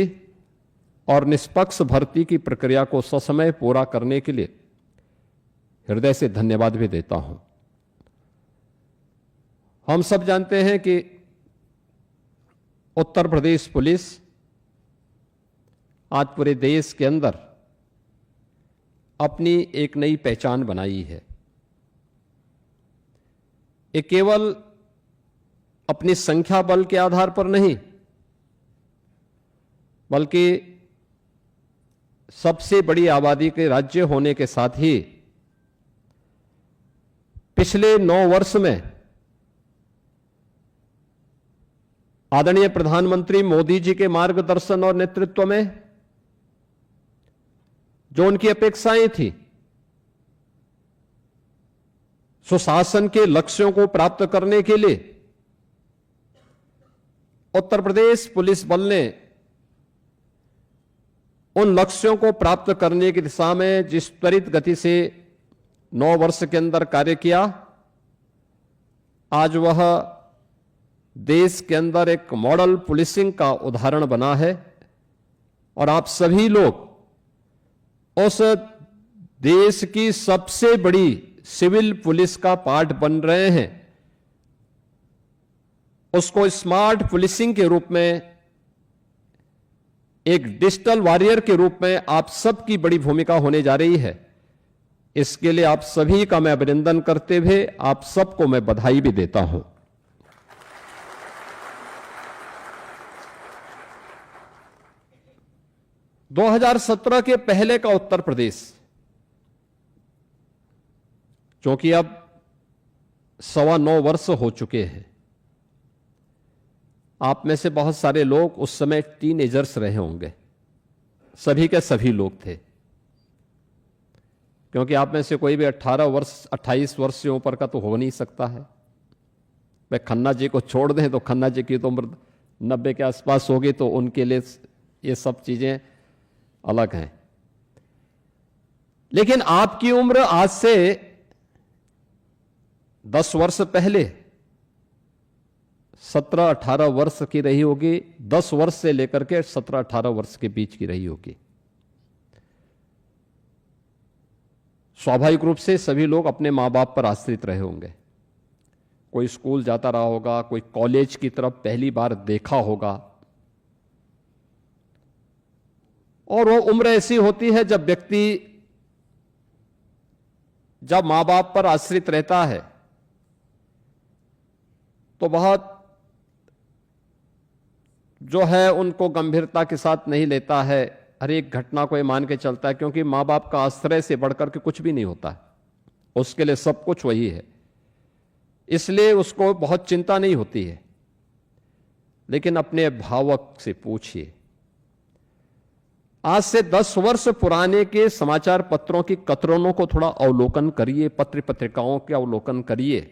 E: और निष्पक्ष भर्ती की प्रक्रिया को ससमय पूरा करने के लिए हृदय से धन्यवाद भी देता हूं। हम सब जानते हैं कि उत्तर प्रदेश पुलिस आज पूरे देश के अंदर अपनी एक नई पहचान बनाई है। ये केवल अपनी संख्या बल के आधार पर नहीं, बल्कि सबसे बड़ी आबादी के राज्य होने के साथ ही पिछले 9 वर्ष में आदरणीय प्रधानमंत्री मोदी जी के मार्गदर्शन और नेतृत्व में जो उनकी अपेक्षाएं थी, सुशासन के लक्ष्यों को प्राप्त करने के लिए उत्तर प्रदेश पुलिस बल ने उन लक्ष्यों को प्राप्त करने की दिशा में जिस त्वरित गति से 9 वर्ष के अंदर कार्य किया, आज वह देश के अंदर एक मॉडल पुलिसिंग का उदाहरण बना है। और आप सभी लोग उस देश की सबसे बड़ी सिविल पुलिस का पार्ट बन रहे हैं। उसको स्मार्ट पुलिसिंग के रूप में, एक डिजिटल वॉरियर के रूप में आप सबकी बड़ी भूमिका होने जा रही है। इसके लिए आप सभी का मैं अभिनंदन करते हुए आप सबको मैं बधाई भी देता हूं। – 2017 के पहले का उत्तर प्रदेश, क्योंकि अब 9.25 वर्ष हो चुके हैं, आप में से बहुत सारे लोग उस समय टीनेजर्स रहे होंगे, सभी के सभी लोग थे, क्योंकि आप में से कोई भी 18 वर्ष 28 वर्ष से ऊपर का तो हो नहीं सकता है। भाई खन्ना जी को छोड़ दें तो खन्ना जी की तो उम्र 90 के आसपास होगी, तो उनके लिए ये सब चीजें अलग हैं। लेकिन आपकी उम्र आज से 10 वर्ष पहले 17-18 वर्ष की रही होगी, 10 वर्ष से लेकर के 17-18 वर्ष के बीच की रही होगी। स्वाभाविक रूप से सभी लोग अपने मां बाप पर आश्रित रहे होंगे। कोई स्कूल जाता रहा होगा, कोई कॉलेज की तरफ पहली बार देखा होगा। और वो उम्र ऐसी होती है जब व्यक्ति जब मां बाप पर आश्रित रहता है तो बहुत जो है उनको गंभीरता के साथ नहीं लेता है, हर एक घटना को ये मान के चलता है, क्योंकि मां बाप का आश्रय से बढ़कर के कुछ भी नहीं होता है, उसके लिए सब कुछ वही है। इसलिए उसको बहुत चिंता नहीं होती है। लेकिन अपने अभिभावक से पूछिए, आज से 10 वर्ष पुराने के समाचार पत्रों की कतरनों को थोड़ा अवलोकन करिए, पत्र पत्रिकाओं के अवलोकन करिए,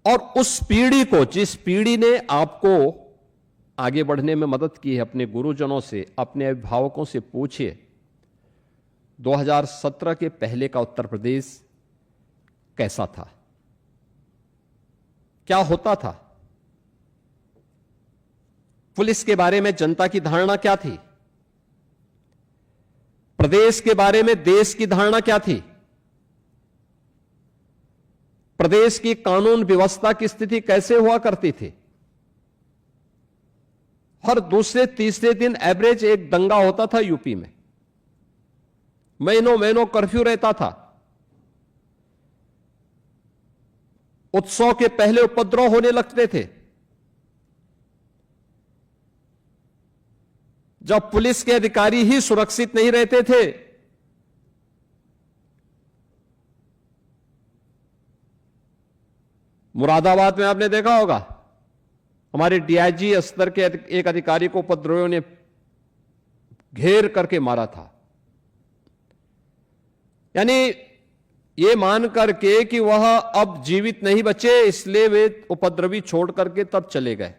E: और उस पीढ़ी को, जिस पीढ़ी ने आपको आगे बढ़ने में मदद की है, अपने गुरुजनों से, अपने अभिभावकों से पूछिए 2017 के पहले का उत्तर प्रदेश कैसा था, क्या होता था, पुलिस के बारे में जनता की धारणा क्या थी, प्रदेश के बारे में देश की धारणा क्या थी, प्रदेश की कानून व्यवस्था की स्थिति कैसे हुआ करती थी। हर दूसरे तीसरे दिन एवरेज एक दंगा होता था यूपी में, महीनों महीनों कर्फ्यू रहता था, उत्सव के पहले उपद्रव होने लगते थे। जब पुलिस के अधिकारी ही सुरक्षित नहीं रहते थे, मुरादाबाद में आपने देखा होगा, हमारे डीआईजी स्तर के एक अधिकारी को उपद्रवियों ने घेर करके मारा था। यानी ये मान करके कि वह अब जीवित नहीं बचे, इसलिए वे उपद्रवी छोड़ करके तब चले गए,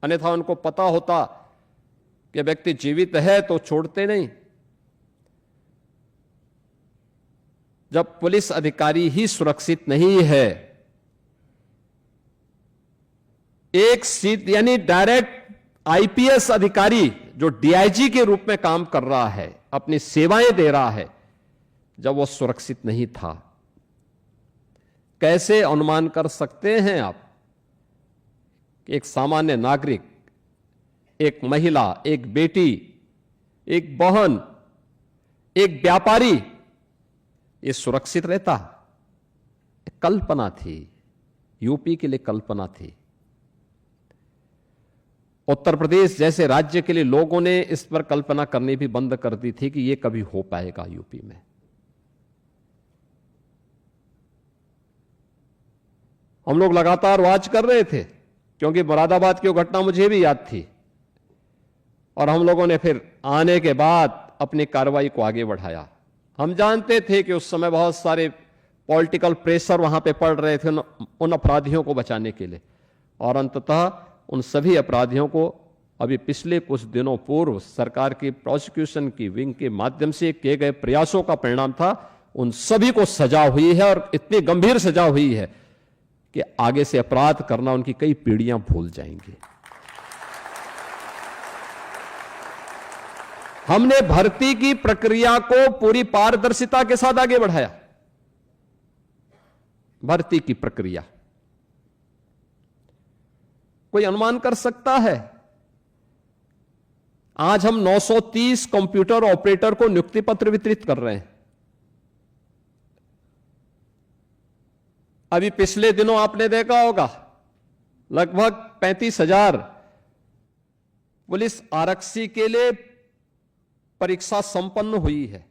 E: अन्यथा उनको पता होता कि व्यक्ति जीवित है तो छोड़ते नहीं। जब पुलिस अधिकारी ही सुरक्षित नहीं है, एक सीट यानी डायरेक्ट आईपीएस अधिकारी जो डीआईजी के रूप में काम कर रहा है, अपनी सेवाएं दे रहा है, जब वो सुरक्षित नहीं था, कैसे अनुमान कर सकते हैं आप कि एक सामान्य नागरिक, एक महिला, एक बेटी, एक बहन, एक व्यापारी ये सुरक्षित रहता? कल्पना थी, यूपी के लिए कल्पना थी। उत्तर प्रदेश जैसे राज्य के लिए लोगों ने इस पर कल्पना करनी भी बंद कर दी थी कि यह कभी हो पाएगा यूपी में। हम लोग लगातार वॉच कर रहे थे, क्योंकि मुरादाबाद की वो घटना मुझे भी याद थी, और हम लोगों ने फिर आने के बाद अपनी कार्रवाई को आगे बढ़ाया। हम जानते थे कि उस समय बहुत सारे पॉलिटिकल प्रेशर वहां पे पड़ रहे थे उन अपराधियों को बचाने के लिए, और अंततः उन सभी अपराधियों को अभी पिछले कुछ दिनों पूर्व सरकार की प्रोसिक्यूशन की विंग के माध्यम से किए गए प्रयासों का परिणाम था। उन सभी को सजा हुई है, और इतनी गंभीर सजा हुई है कि आगे से अपराध करना उनकी कई पीढ़ियां भूल जाएंगी। हमने भर्ती की प्रक्रिया को पूरी पारदर्शिता के साथ आगे बढ़ाया। भर्ती की प्रक्रिया, कोई अनुमान कर सकता है? आज हम 930 कंप्यूटर ऑपरेटर को नियुक्ति पत्र वितरित कर रहे हैं। अभी पिछले दिनों आपने देखा होगा लगभग 35,000 पुलिस आरक्षी के लिए परीक्षा संपन्न हुई है।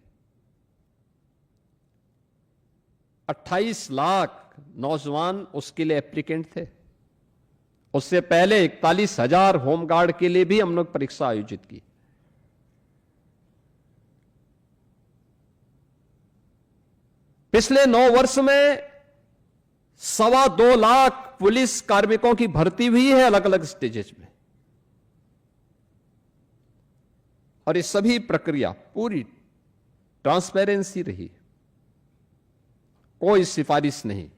E: 28 लाख नौजवान उसके लिए एप्लीकेंट थे। उससे पहले 41,000 होमगार्ड के लिए भी हम लोग परीक्षा आयोजित की। पिछले 9 वर्ष में 2.25 लाख पुलिस कार्मिकों की भर्ती हुई है अलग अलग स्टेजेस में, और ये सभी प्रक्रिया पूरी ट्रांसपेरेंसी रही, कोई सिफारिश नहीं,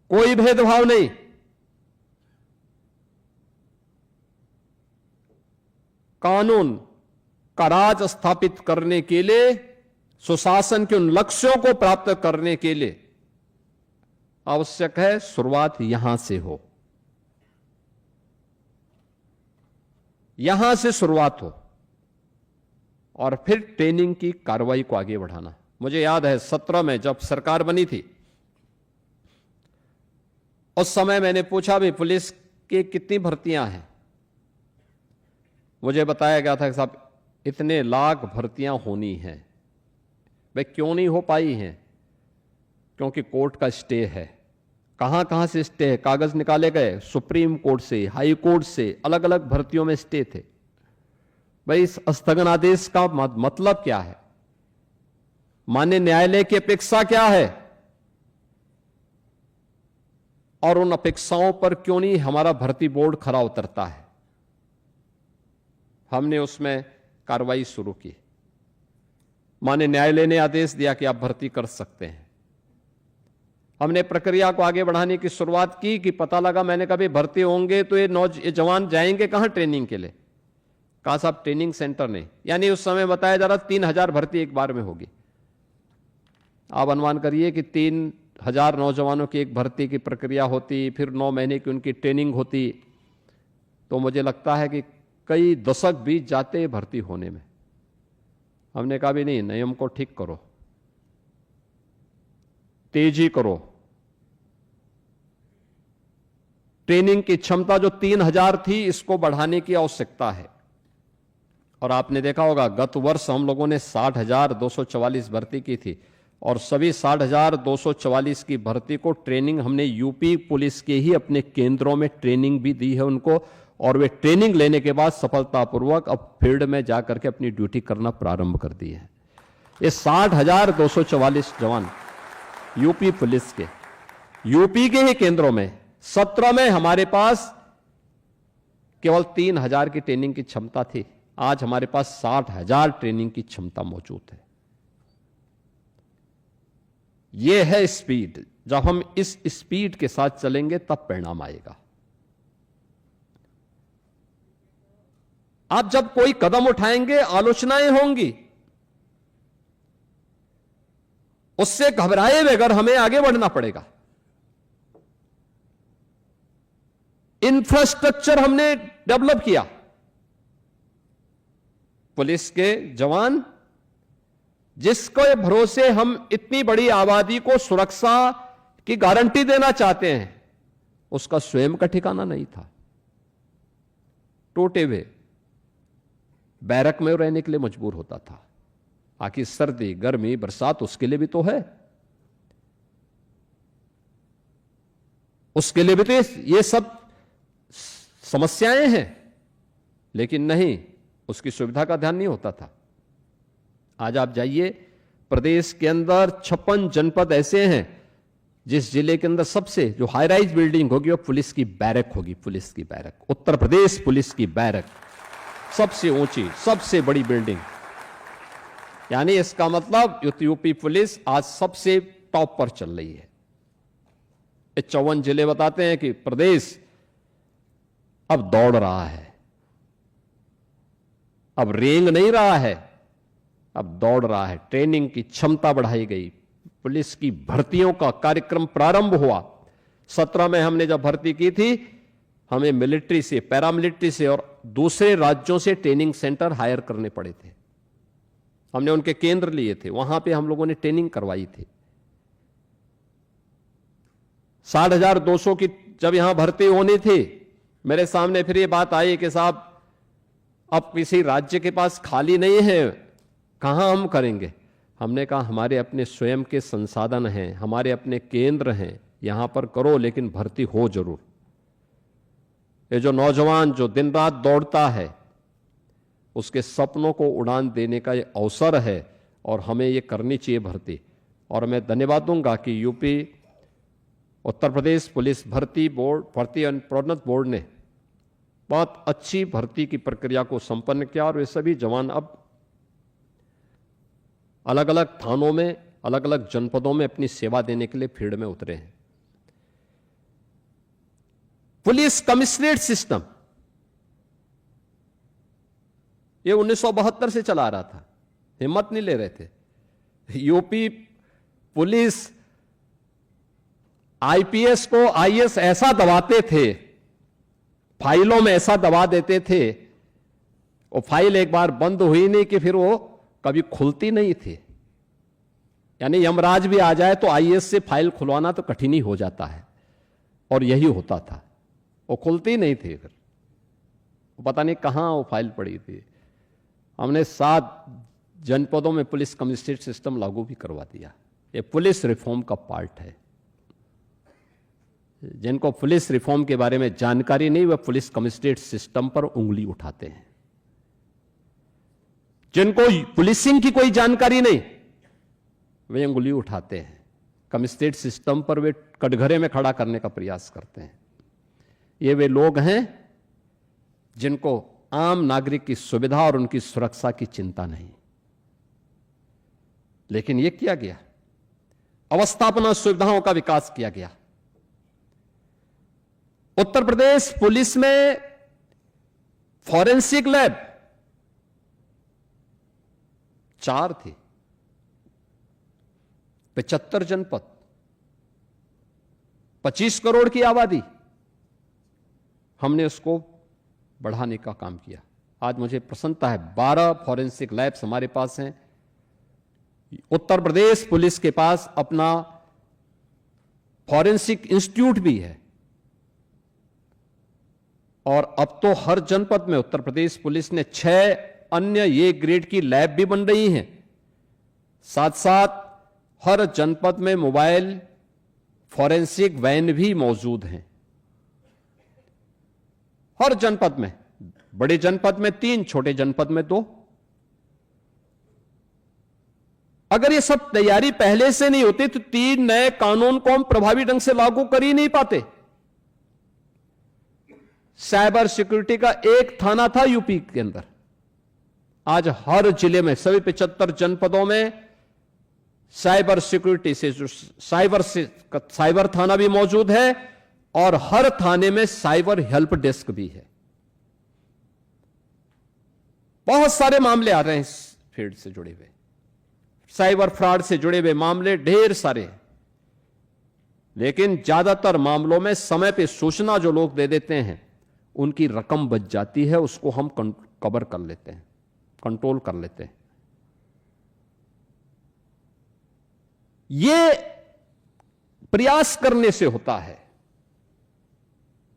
E: कोई भेदभाव नहीं। कानून का राज स्थापित करने के लिए, सुशासन के उन लक्ष्यों को प्राप्त करने के लिए आवश्यक है शुरुआत यहां से हो, यहां से शुरुआत हो, और फिर ट्रेनिंग की कार्रवाई को आगे बढ़ाना। मुझे याद है 17 में जब सरकार बनी थी, उस समय मैंने पूछा भी पुलिस की कितनी भर्तियां हैं। मुझे बताया गया था कि साहब इतने लाख भर्तियां होनी हैं। भाई क्यों नहीं हो पाई हैं? क्योंकि कोर्ट का स्टे है। कहां कहां से स्टे है? कागज निकाले गए सुप्रीम कोर्ट से, हाई कोर्ट से, अलग अलग भर्तियों में स्टे थे। भाई इस स्थगन आदेश का मतलब क्या है? माननीय न्यायालय की अपेक्षा क्या है और उन अपेक्षाओं पर क्यों नहीं हमारा भर्ती बोर्ड खरा उतरता है? हमने उसमें कार्रवाई शुरू की। माननीय न्यायालय ने आदेश दिया कि आप भर्ती कर सकते हैं। हमने प्रक्रिया को आगे बढ़ाने की शुरुआत की कि पता लगा, मैंने कहा भाई भर्ती होंगे तो ये जवान जाएंगे कहां ट्रेनिंग के लिए? कहा साहब ट्रेनिंग सेंटर नहीं। यानी उस समय बताया जा रहा 3000 भर्ती एक बार में होगी। आप अनुमान करिए कि 3000 नौजवानों की एक भर्ती की प्रक्रिया होती, फिर 9 महीने की उनकी ट्रेनिंग होती, तो मुझे लगता है कि कई दशक बीत जाते भर्ती होने में। हमने कहा भी नहीं, नियम को ठीक करो, तेजी करो। ट्रेनिंग की क्षमता जो 3000 थी, इसको बढ़ाने की आवश्यकता है। और आपने देखा होगा गत वर्ष हम लोगों ने 60,244 भर्ती की थी और सभी 60,244 की भर्ती को ट्रेनिंग हमने यूपी पुलिस के ही अपने केंद्रों में ट्रेनिंग भी दी है उनको, और वे ट्रेनिंग लेने के बाद सफलतापूर्वक अब फील्ड में जाकर के अपनी ड्यूटी करना प्रारंभ कर दी है। ये 60,244 जवान यूपी पुलिस के, यूपी के ही केंद्रों में, 17 में हमारे पास केवल 3000 की ट्रेनिंग की क्षमता थी। आज हमारे पास 60,000 ट्रेनिंग की क्षमता मौजूद है। यह है स्पीड। जब हम इस स्पीड के साथ चलेंगे तब परिणाम आएगा। आप जब कोई कदम उठाएंगे आलोचनाएं होंगी, उससे घबराए बगैर हमें आगे बढ़ना पड़ेगा। इंफ्रास्ट्रक्चर हमने डेवलप किया। पुलिस के जवान जिसके भरोसे हम इतनी बड़ी आबादी को सुरक्षा की गारंटी देना चाहते हैं, उसका स्वयं का ठिकाना नहीं था। टूटे हुए बैरक में रहने के लिए मजबूर होता था। आखिर सर्दी गर्मी बरसात उसके लिए भी तो है, उसके लिए भी तो ये सब समस्याएं हैं, लेकिन नहीं, उसकी सुविधा का ध्यान नहीं होता था। आज आप जाइए, प्रदेश के अंदर 56 जनपद ऐसे हैं जिस जिले के अंदर सबसे जो हाई राइज बिल्डिंग होगी वो पुलिस की बैरक होगी। पुलिस की बैरक, उत्तर प्रदेश पुलिस की बैरक, सबसे ऊंची सबसे बड़ी बिल्डिंग। यानी इसका मतलब यूपी पुलिस आज सबसे टॉप पर चल रही है। 54 जिले बताते हैं कि प्रदेश अब दौड़ रहा है, अब रेंग नहीं रहा है, अब दौड़ रहा है। ट्रेनिंग की क्षमता बढ़ाई गई, पुलिस की भर्तियों का कार्यक्रम प्रारंभ हुआ। 17 में हमने जब भर्ती की थी, हमें मिलिट्री से, पैरामिलिट्री से और दूसरे राज्यों से ट्रेनिंग सेंटर हायर करने पड़े थे। हमने उनके केंद्र लिए थे, वहां पे हम लोगों ने ट्रेनिंग करवाई थी। 60,200 की जब यहां भर्ती होनी थी, मेरे सामने फिर ये बात आई कि साहब अब किसी राज्य के पास खाली नहीं है, कहां हम करेंगे? हमने कहा हमारे अपने स्वयं के संसाधन हैं, हमारे अपने केंद्र हैं, यहां पर करो, लेकिन भर्ती हो जरूर। ये जो नौजवान जो दिन रात दौड़ता है, उसके सपनों को उड़ान देने का ये अवसर है और हमें ये करनी चाहिए भर्ती। और मैं धन्यवाद दूंगा कि यूपी उत्तर प्रदेश पुलिस भर्ती बोर्ड, भर्ती एवं प्रोन्नत बोर्ड ने बहुत अच्छी भर्ती की प्रक्रिया को संपन्न किया और वे सभी जवान अब अलग अलग थानों में, अलग अलग जनपदों में अपनी सेवा देने के लिए फील्ड में उतरे हैं। पुलिस कमिश्नरेट सिस्टम ये 1972 से चला आ रहा था, हिम्मत नहीं ले रहे थे। यूपी पुलिस आईपीएस को आईएएस ऐसा दबाते थे, फाइलों में ऐसा दबा देते थे, वो फाइल एक बार बंद हुई नहीं कि फिर वो कभी खुलती नहीं थी। यानी यमराज भी आ जाए तो आईएएस से फाइल खुलवाना तो कठिन ही हो जाता है, और यही होता था, वो खुलती नहीं थी। फिर पता नहीं कहां वो फाइल पड़ी थी। हमने 7 जनपदों में पुलिस कमिश्नरेट सिस्टम लागू भी करवा दिया। ये पुलिस रिफॉर्म का पार्ट है। जिनको पुलिस रिफॉर्म के बारे में जानकारी नहीं, वह पुलिस कमिश्नरेट सिस्टम पर उंगली उठाते हैं। जिनको पुलिसिंग की कोई जानकारी नहीं, वे उंगली उठाते हैं कमिश्नरेट सिस्टम पर, वे कटघरे में खड़ा करने का प्रयास करते हैं। ये वे लोग हैं जिनको आम नागरिक की सुविधा और उनकी सुरक्षा की चिंता नहीं। लेकिन यह किया गया, अवस्थापना सुविधाओं का विकास किया गया। उत्तर प्रदेश पुलिस में फॉरेंसिक लैब 4 थी, 75 जनपद, 25 करोड़ की आबादी, हमने उसको बढ़ाने का काम किया। आज मुझे प्रसन्नता है 12 फॉरेंसिक लैब्स हमारे पास हैं। उत्तर प्रदेश पुलिस के पास अपना फॉरेंसिक इंस्टीट्यूट भी है, और अब तो हर जनपद में उत्तर प्रदेश पुलिस ने 6 अन्य ये ग्रेड की लैब भी बन रही हैं। साथ साथ हर जनपद में मोबाइल फॉरेंसिक वैन भी मौजूद हैं। हर जनपद में, बड़े जनपद में 3, छोटे जनपद में 2। अगर ये सब तैयारी पहले से नहीं होती तो 3 नए कानून को हम प्रभावी ढंग से लागू कर ही नहीं पाते। साइबर सिक्योरिटी का एक थाना था यूपी के अंदर, आज हर जिले में सभी 75 जनपदों में साइबर सिक्योरिटी से जो साइबर थाना भी मौजूद है, और हर थाने में साइबर हेल्प डेस्क भी है। बहुत सारे मामले आ रहे हैं इस फील्ड से जुड़े हुए, साइबर फ्रॉड से जुड़े हुए मामले ढेर सारे हैं। लेकिन ज्यादातर मामलों में समय पे सूचना जो लोग दे देते हैं, उनकी रकम बच जाती है, उसको हम कवर कर लेते हैं, कंट्रोल कर लेते हैं। ये प्रयास करने से होता है,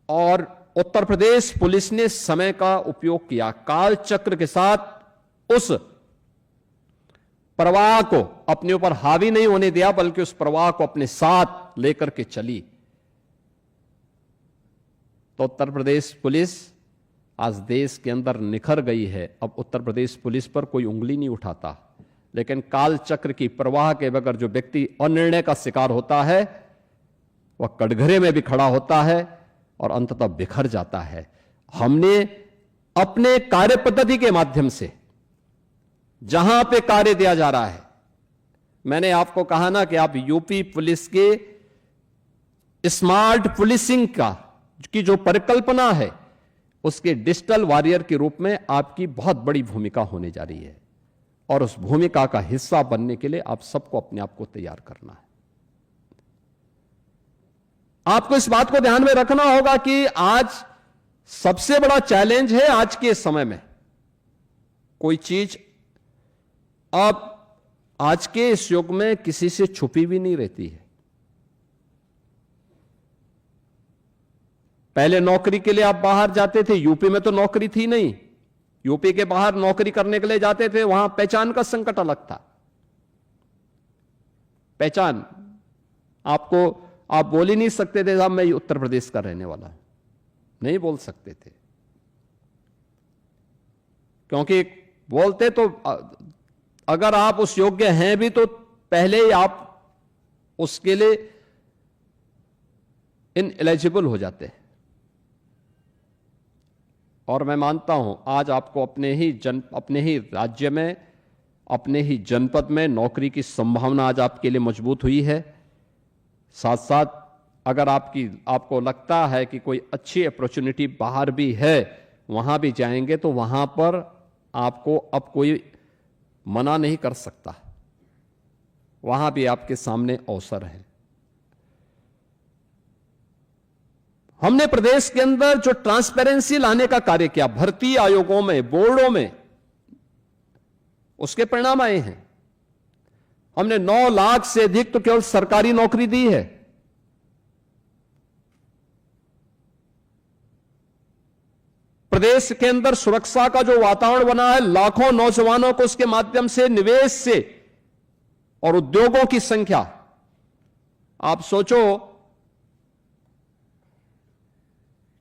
E: और उत्तर प्रदेश पुलिस ने समय का उपयोग किया, काल चक्र के साथ उस प्रवाह को अपने ऊपर हावी नहीं होने दिया, बल्कि उस प्रवाह को अपने साथ लेकर के चली। तो उत्तर प्रदेश पुलिस आज देश के अंदर निखर गई है। अब उत्तर प्रदेश पुलिस पर कोई उंगली नहीं उठाता, लेकिन काल चक्र की प्रवाह के बगैर जो व्यक्ति अनिर्णय का शिकार होता है, वह कटघरे में भी खड़ा होता है और अंततः बिखर जाता है। हमने अपने कार्य पद्धति के माध्यम से जहां पे कार्य दिया जा रहा है, मैंने आपको कहा ना कि आप यूपी पुलिस के स्मार्ट पुलिसिंग की जो परिकल्पना है, उसके डिजिटल वॉरियर के रूप में आपकी बहुत बड़ी भूमिका होने जा रही है, और उस भूमिका का हिस्सा बनने के लिए आप सबको अपने आप को तैयार करना है। आपको इस बात को ध्यान में रखना होगा कि आज सबसे बड़ा चैलेंज है आज के समय में, कोई चीज अब आज के इस युग में किसी से छुपी भी नहीं रहती है। पहले नौकरी के लिए आप बाहर जाते थे, यूपी में तो नौकरी थी नहीं, यूपी के बाहर नौकरी करने के लिए जाते थे, वहां पहचान का संकट अलग था। पहचान आपको, आप बोल ही नहीं सकते थे साहब मैं उत्तर प्रदेश का रहने वाला हूं, नहीं बोल सकते थे, क्योंकि बोलते तो अगर आप उस योग्य हैं भी तो पहले ही आप उसके लिए इनएलिजिबल हो जाते हैं। और मैं मानता हूं आज आपको अपने ही राज्य में, अपने ही जनपद में नौकरी की संभावना आज आपके लिए मजबूत हुई है। साथ साथ अगर आपको लगता है कि कोई अच्छी अपॉर्चुनिटी बाहर भी है, वहां भी जाएंगे तो वहां पर आपको अब कोई मना नहीं कर सकता, वहां भी आपके सामने अवसर है। हमने प्रदेश के अंदर जो ट्रांसपेरेंसी लाने का कार्य किया भर्ती आयोगों में, बोर्डों में, उसके परिणाम आए हैं। हमने 9 लाख से अधिक तो केवल सरकारी नौकरी दी है। प्रदेश के अंदर सुरक्षा का जो वातावरण बना है, लाखों नौजवानों को उसके माध्यम से निवेश से और उद्योगों की संख्या, आप सोचो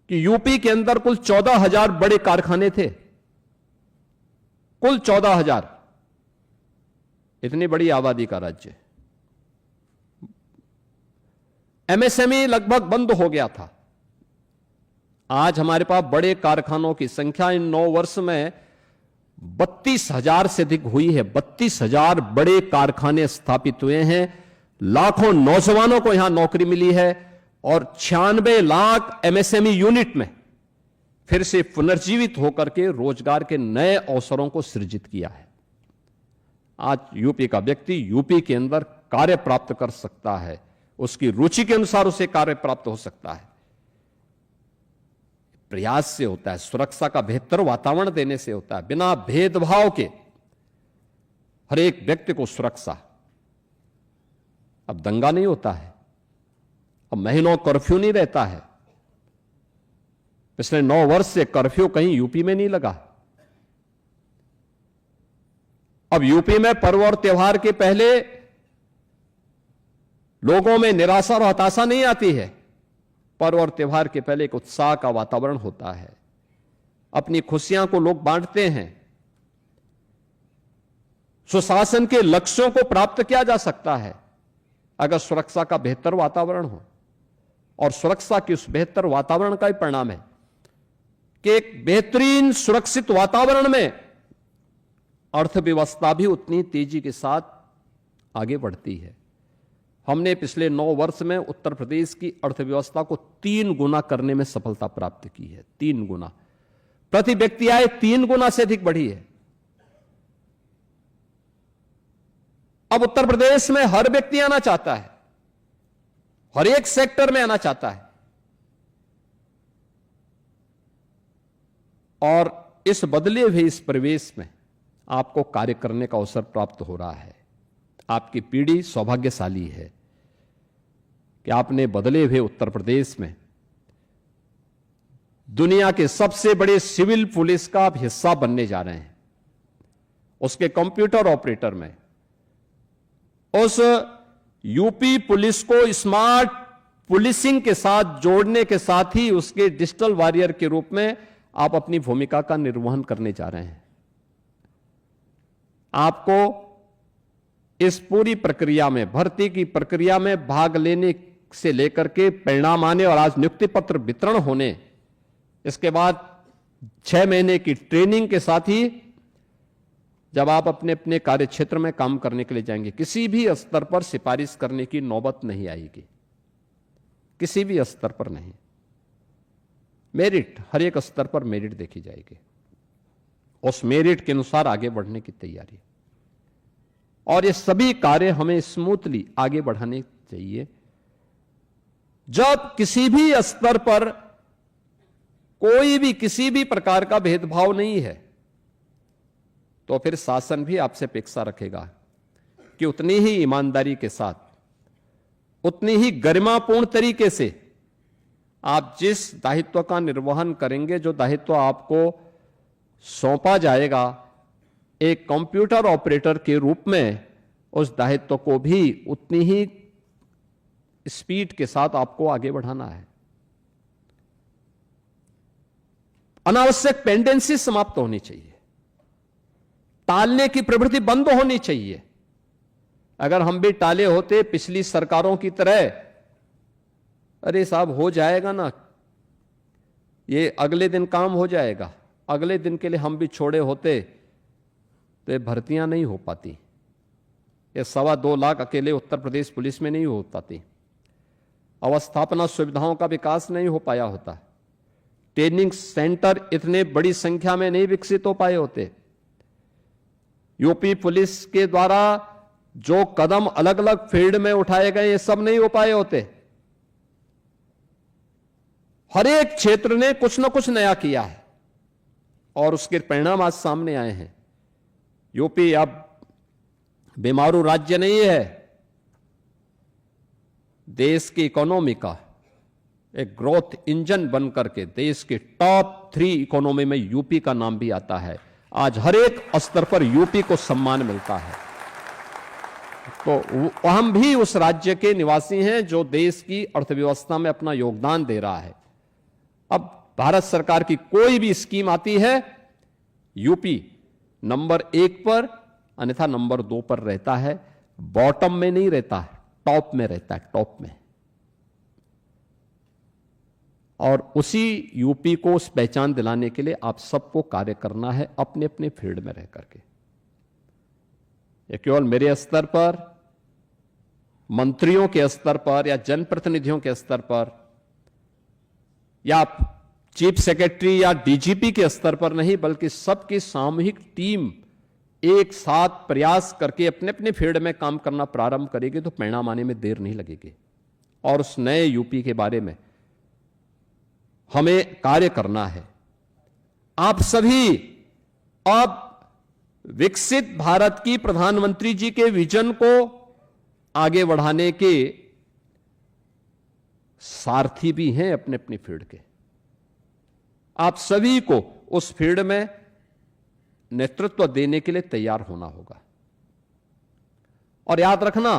E: कि यूपी के अंदर कुल 14,000 बड़े कारखाने थे, कुल 14,000। इतनी बड़ी आबादी का राज्य। एमएसएमई लगभग बंद हो गया था। आज हमारे पास बड़े कारखानों की संख्या इन 9 वर्ष में 32,000 से अधिक हुई है। 32,000 बड़े कारखाने स्थापित हुए हैं, लाखों नौजवानों को यहां नौकरी मिली है और 96 लाख एमएसएमई यूनिट में फिर से पुनर्जीवित होकर के रोजगार के नए अवसरों को सृजित किया है। आज यूपी का व्यक्ति यूपी के अंदर कार्य प्राप्त कर सकता है, उसकी रुचि के अनुसार उसे कार्य प्राप्त हो सकता है। प्रयास से होता है, सुरक्षा का बेहतर वातावरण देने से होता है, बिना भेदभाव के हर एक व्यक्ति को सुरक्षा। अब दंगा नहीं होता है, अब महीनों कर्फ्यू नहीं रहता है। पिछले 9 वर्ष से कर्फ्यू कहीं यूपी में नहीं लगा। अब यूपी में पर्व और त्योहार के पहले लोगों में निराशा और हताशा नहीं आती है। पर्व और त्योहार के पहले एक उत्साह का वातावरण होता है, अपनी खुशियां को लोग बांटते हैं। सुशासन के लक्ष्यों को प्राप्त किया जा सकता है अगर सुरक्षा का बेहतर वातावरण हो। और सुरक्षा के उस बेहतर वातावरण का ही परिणाम है कि एक बेहतरीन सुरक्षित वातावरण में अर्थव्यवस्था भी उतनी तेजी के साथ आगे बढ़ती है। हमने पिछले 9 वर्ष में उत्तर प्रदेश की अर्थव्यवस्था को 3 गुना करने में सफलता प्राप्त की है। 3 गुना, प्रति व्यक्ति आय 3 गुना से अधिक बढ़ी है। अब उत्तर प्रदेश में हर व्यक्ति आना चाहता है, हर एक सेक्टर में आना चाहता है। और इस बदले हुए इस परिवेश में आपको कार्य करने का अवसर प्राप्त हो रहा है। आपकी पीढ़ी सौभाग्यशाली है कि आपने बदले हुए उत्तर प्रदेश में दुनिया के सबसे बड़े सिविल पुलिस का आप हिस्सा बनने जा रहे हैं। उसके कंप्यूटर ऑपरेटर में उस यूपी पुलिस को स्मार्ट पुलिसिंग के साथ जोड़ने के साथ ही उसके डिजिटल वॉरियर के रूप में आप अपनी भूमिका का निर्वहन करने जा रहे हैं। आपको इस पूरी प्रक्रिया में, भर्ती की प्रक्रिया में भाग लेने से लेकर के परिणाम आने और आज नियुक्ति पत्र वितरण होने, इसके बाद 6 महीने की ट्रेनिंग के साथ ही जब आप अपने अपने कार्य क्षेत्र में काम करने के लिए जाएंगे, किसी भी स्तर पर सिफारिश करने की नौबत नहीं आएगी, किसी भी स्तर पर नहीं। मेरिट, हर एक स्तर पर मेरिट देखी जाएगी, उस मेरिट के अनुसार आगे बढ़ने की तैयारी। और ये सभी कार्य हमें स्मूथली आगे बढ़ाने चाहिए। जब किसी भी स्तर पर कोई भी किसी भी प्रकार का भेदभाव नहीं है, तो फिर शासन भी आपसे अपेक्षा रखेगा कि उतनी ही ईमानदारी के साथ, उतनी ही गरिमापूर्ण तरीके से आप जिस दायित्व का निर्वहन करेंगे, जो दायित्व आपको सौंपा जाएगा, एक कंप्यूटर ऑपरेटर के रूप में उस दायित्व को भी उतनी ही स्पीड के साथ आपको आगे बढ़ाना है। अनावश्यक पेंडेंसी समाप्त होनी चाहिए, टालने की प्रवृत्ति बंद होनी चाहिए। अगर हम भी टाले होते पिछली सरकारों की तरह, अरे साहब हो जाएगा ना, ये अगले दिन काम हो जाएगा, अगले दिन के लिए हम भी छोड़े होते तो ये भर्तियां नहीं हो पाती। ये 2.25 लाख अकेले उत्तर प्रदेश पुलिस में नहीं हो पाती। अवस्थापना सुविधाओं का विकास नहीं हो पाया होता। ट्रेनिंग सेंटर इतने बड़ी संख्या में नहीं विकसित हो पाए होते। यूपी पुलिस के द्वारा जो कदम अलग अलग फील्ड में उठाए गए, ये सब नहीं हो पाए होते। हर एक क्षेत्र ने कुछ ना कुछ नया किया है और उसके परिणाम आज सामने आए हैं। यूपी अब बेमारू राज्य नहीं है, देश की इकोनॉमी का एक ग्रोथ इंजन बनकर के देश के टॉप 3 इकोनॉमी में यूपी का नाम भी आता है। आज हर एक स्तर पर यूपी को सम्मान मिलता है। तो हम भी उस राज्य के निवासी हैं जो देश की अर्थव्यवस्था में अपना योगदान दे रहा है। अब भारत सरकार की कोई भी स्कीम आती है, यूपी नंबर 1 पर अन्यथा नंबर 2 पर रहता है, बॉटम में नहीं रहता है, टॉप में रहता है, टॉप में। और उसी यूपी को उस पहचान दिलाने के लिए आप सबको कार्य करना है, अपने अपने फील्ड में रह करके। ये केवल मेरे स्तर पर, मंत्रियों के स्तर पर या जनप्रतिनिधियों के स्तर पर या चीफ सेक्रेटरी या डीजीपी के स्तर पर नहीं, बल्कि सबकी सामूहिक टीम एक साथ प्रयास करके अपने अपने फील्ड में काम करना प्रारंभ करेगी तो परिणाम आने में देर नहीं लगेगी। और उस नए यूपी के बारे में हमें कार्य करना है। आप सभी अब विकसित भारत की प्रधानमंत्री जी के विजन को आगे बढ़ाने के सारथी भी हैं अपने अपने फील्ड के। आप सभी को उस फील्ड में नेतृत्व देने के लिए तैयार होना होगा। और याद रखना,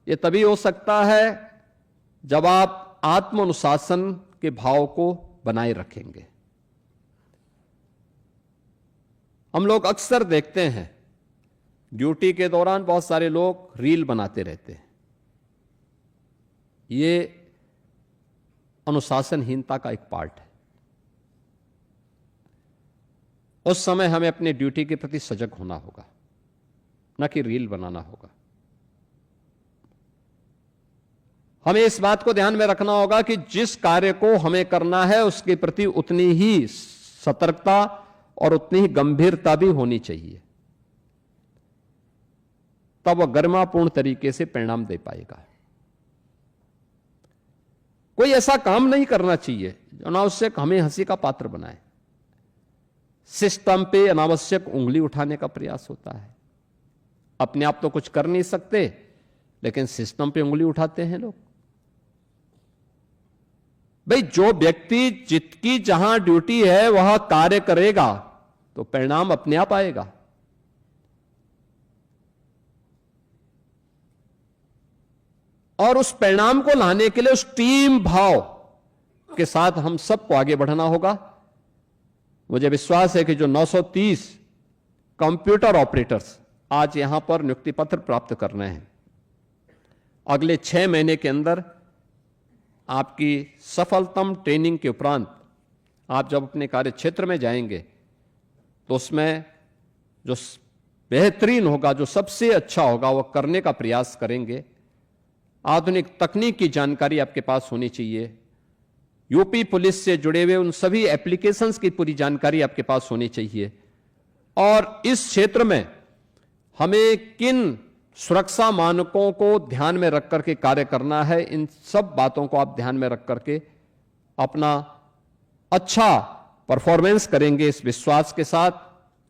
E: यह तभी हो सकता है जब आप आत्म अनुशासन के भाव को बनाए रखेंगे। हम लोग अक्सर देखते हैं ड्यूटी के दौरान बहुत सारे लोग रील बनाते रहते हैं। ये अनुशासनहीनता का एक पार्ट है। उस समय हमें अपने ड्यूटी के प्रति सजग होना होगा, न कि रील बनाना होगा। हमें इस बात को ध्यान में रखना होगा कि जिस कार्य को हमें करना है उसके प्रति उतनी ही सतर्कता और उतनी ही गंभीरता भी होनी चाहिए, तब वह गरिमापूर्ण तरीके से परिणाम दे पाएगा। कोई ऐसा काम नहीं करना चाहिए जो अनावश्यक हमें हंसी का पात्र बनाए। सिस्टम पे अनावश्यक उंगली उठाने का प्रयास होता है। अपने आप तो कुछ कर नहीं सकते, लेकिन सिस्टम पे उंगली उठाते हैं लोग। भाई, जो व्यक्ति जिसकी जहां ड्यूटी है वह कार्य करेगा तो परिणाम अपने आप आएगा। और उस परिणाम को लाने के लिए उस टीम भाव के साथ हम सबको आगे बढ़ना होगा। मुझे विश्वास है कि जो 930 कंप्यूटर ऑपरेटर्स आज यहां पर नियुक्ति पत्र प्राप्त कर रहे हैं, अगले 6 महीने के अंदर आपकी सफलतम ट्रेनिंग के उपरांत आप जब अपने कार्य क्षेत्र में जाएंगे तो उसमें जो बेहतरीन होगा, जो सबसे अच्छा होगा, वह करने का प्रयास करेंगे। आधुनिक तकनीक की जानकारी आपके पास होनी चाहिए। यूपी पुलिस से जुड़े हुए उन सभी एप्लीकेशंस की पूरी जानकारी आपके पास होनी चाहिए। और इस क्षेत्र में हमें किन सुरक्षा मानकों को ध्यान में रख करके कार्य करना है, इन सब बातों को आप ध्यान में रख करके अपना अच्छा परफॉर्मेंस करेंगे। इस विश्वास के साथ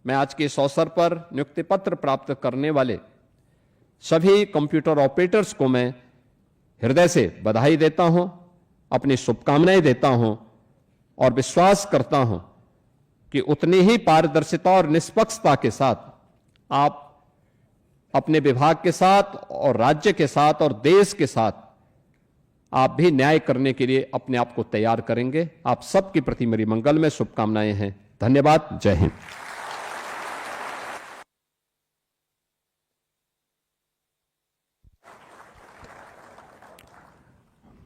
E: मैं आज के इस अवसर पर नियुक्ति पत्र प्राप्त करने वाले सभी कंप्यूटर ऑपरेटर्स को मैं हृदय से बधाई देता हूं, अपनी शुभकामनाएं देता हूं और विश्वास करता हूं कि उतनी ही पारदर्शिता और निष्पक्षता के साथ आप अपने विभाग के साथ और राज्य के साथ और देश के साथ आप भी न्याय करने के लिए अपने आप को तैयार करेंगे। आप सबके प्रति मेरी मंगल में शुभकामनाएं हैं। धन्यवाद। जय हिंद।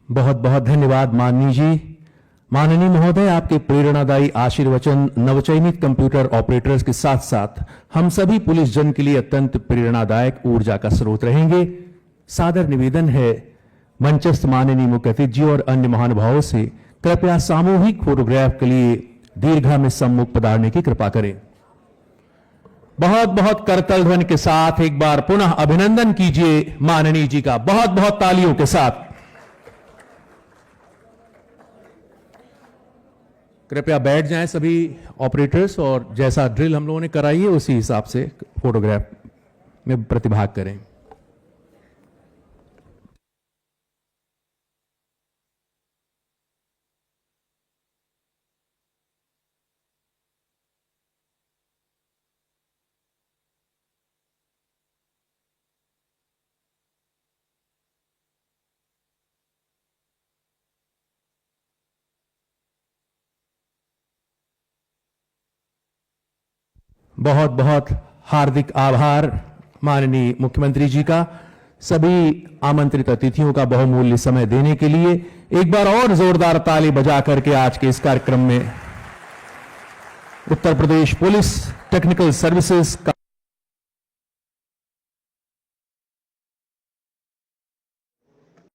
A: बहुत बहुत धन्यवाद माननीय जी। माननीय महोदय, आपके प्रेरणादायी आशीर्वचन नवचयनित कंप्यूटर ऑपरेटर्स के साथ साथ हम सभी पुलिस जन के लिए अत्यंत प्रेरणादायक ऊर्जा का स्रोत रहेंगे। सादर निवेदन है मंचस्थ माननीय मुख्य अतिथि और अन्य महानुभावों से कृपया सामूहिक फोटोग्राफ के लिए दीर्घा में सम्मुख पधारने की कृपा करें। बहुत बहुत करतल ध्वनि के साथ एक बार पुनः अभिनंदन कीजिए माननीय जी का, बहुत बहुत तालियों के साथ। कृपया बैठ जाएं सभी ऑपरेटर्स और जैसा ड्रिल हम लोगों ने कराई है उसी हिसाब से फोटोग्राफ में प्रतिभाग करें। बहुत बहुत हार्दिक आभार माननीय मुख्यमंत्री जी का, सभी आमंत्रित अतिथियों का बहुमूल्य समय देने के लिए। एक बार और जोरदार ताली बजा करके आज के इस कार्यक्रम में Uttar Pradesh police technical services का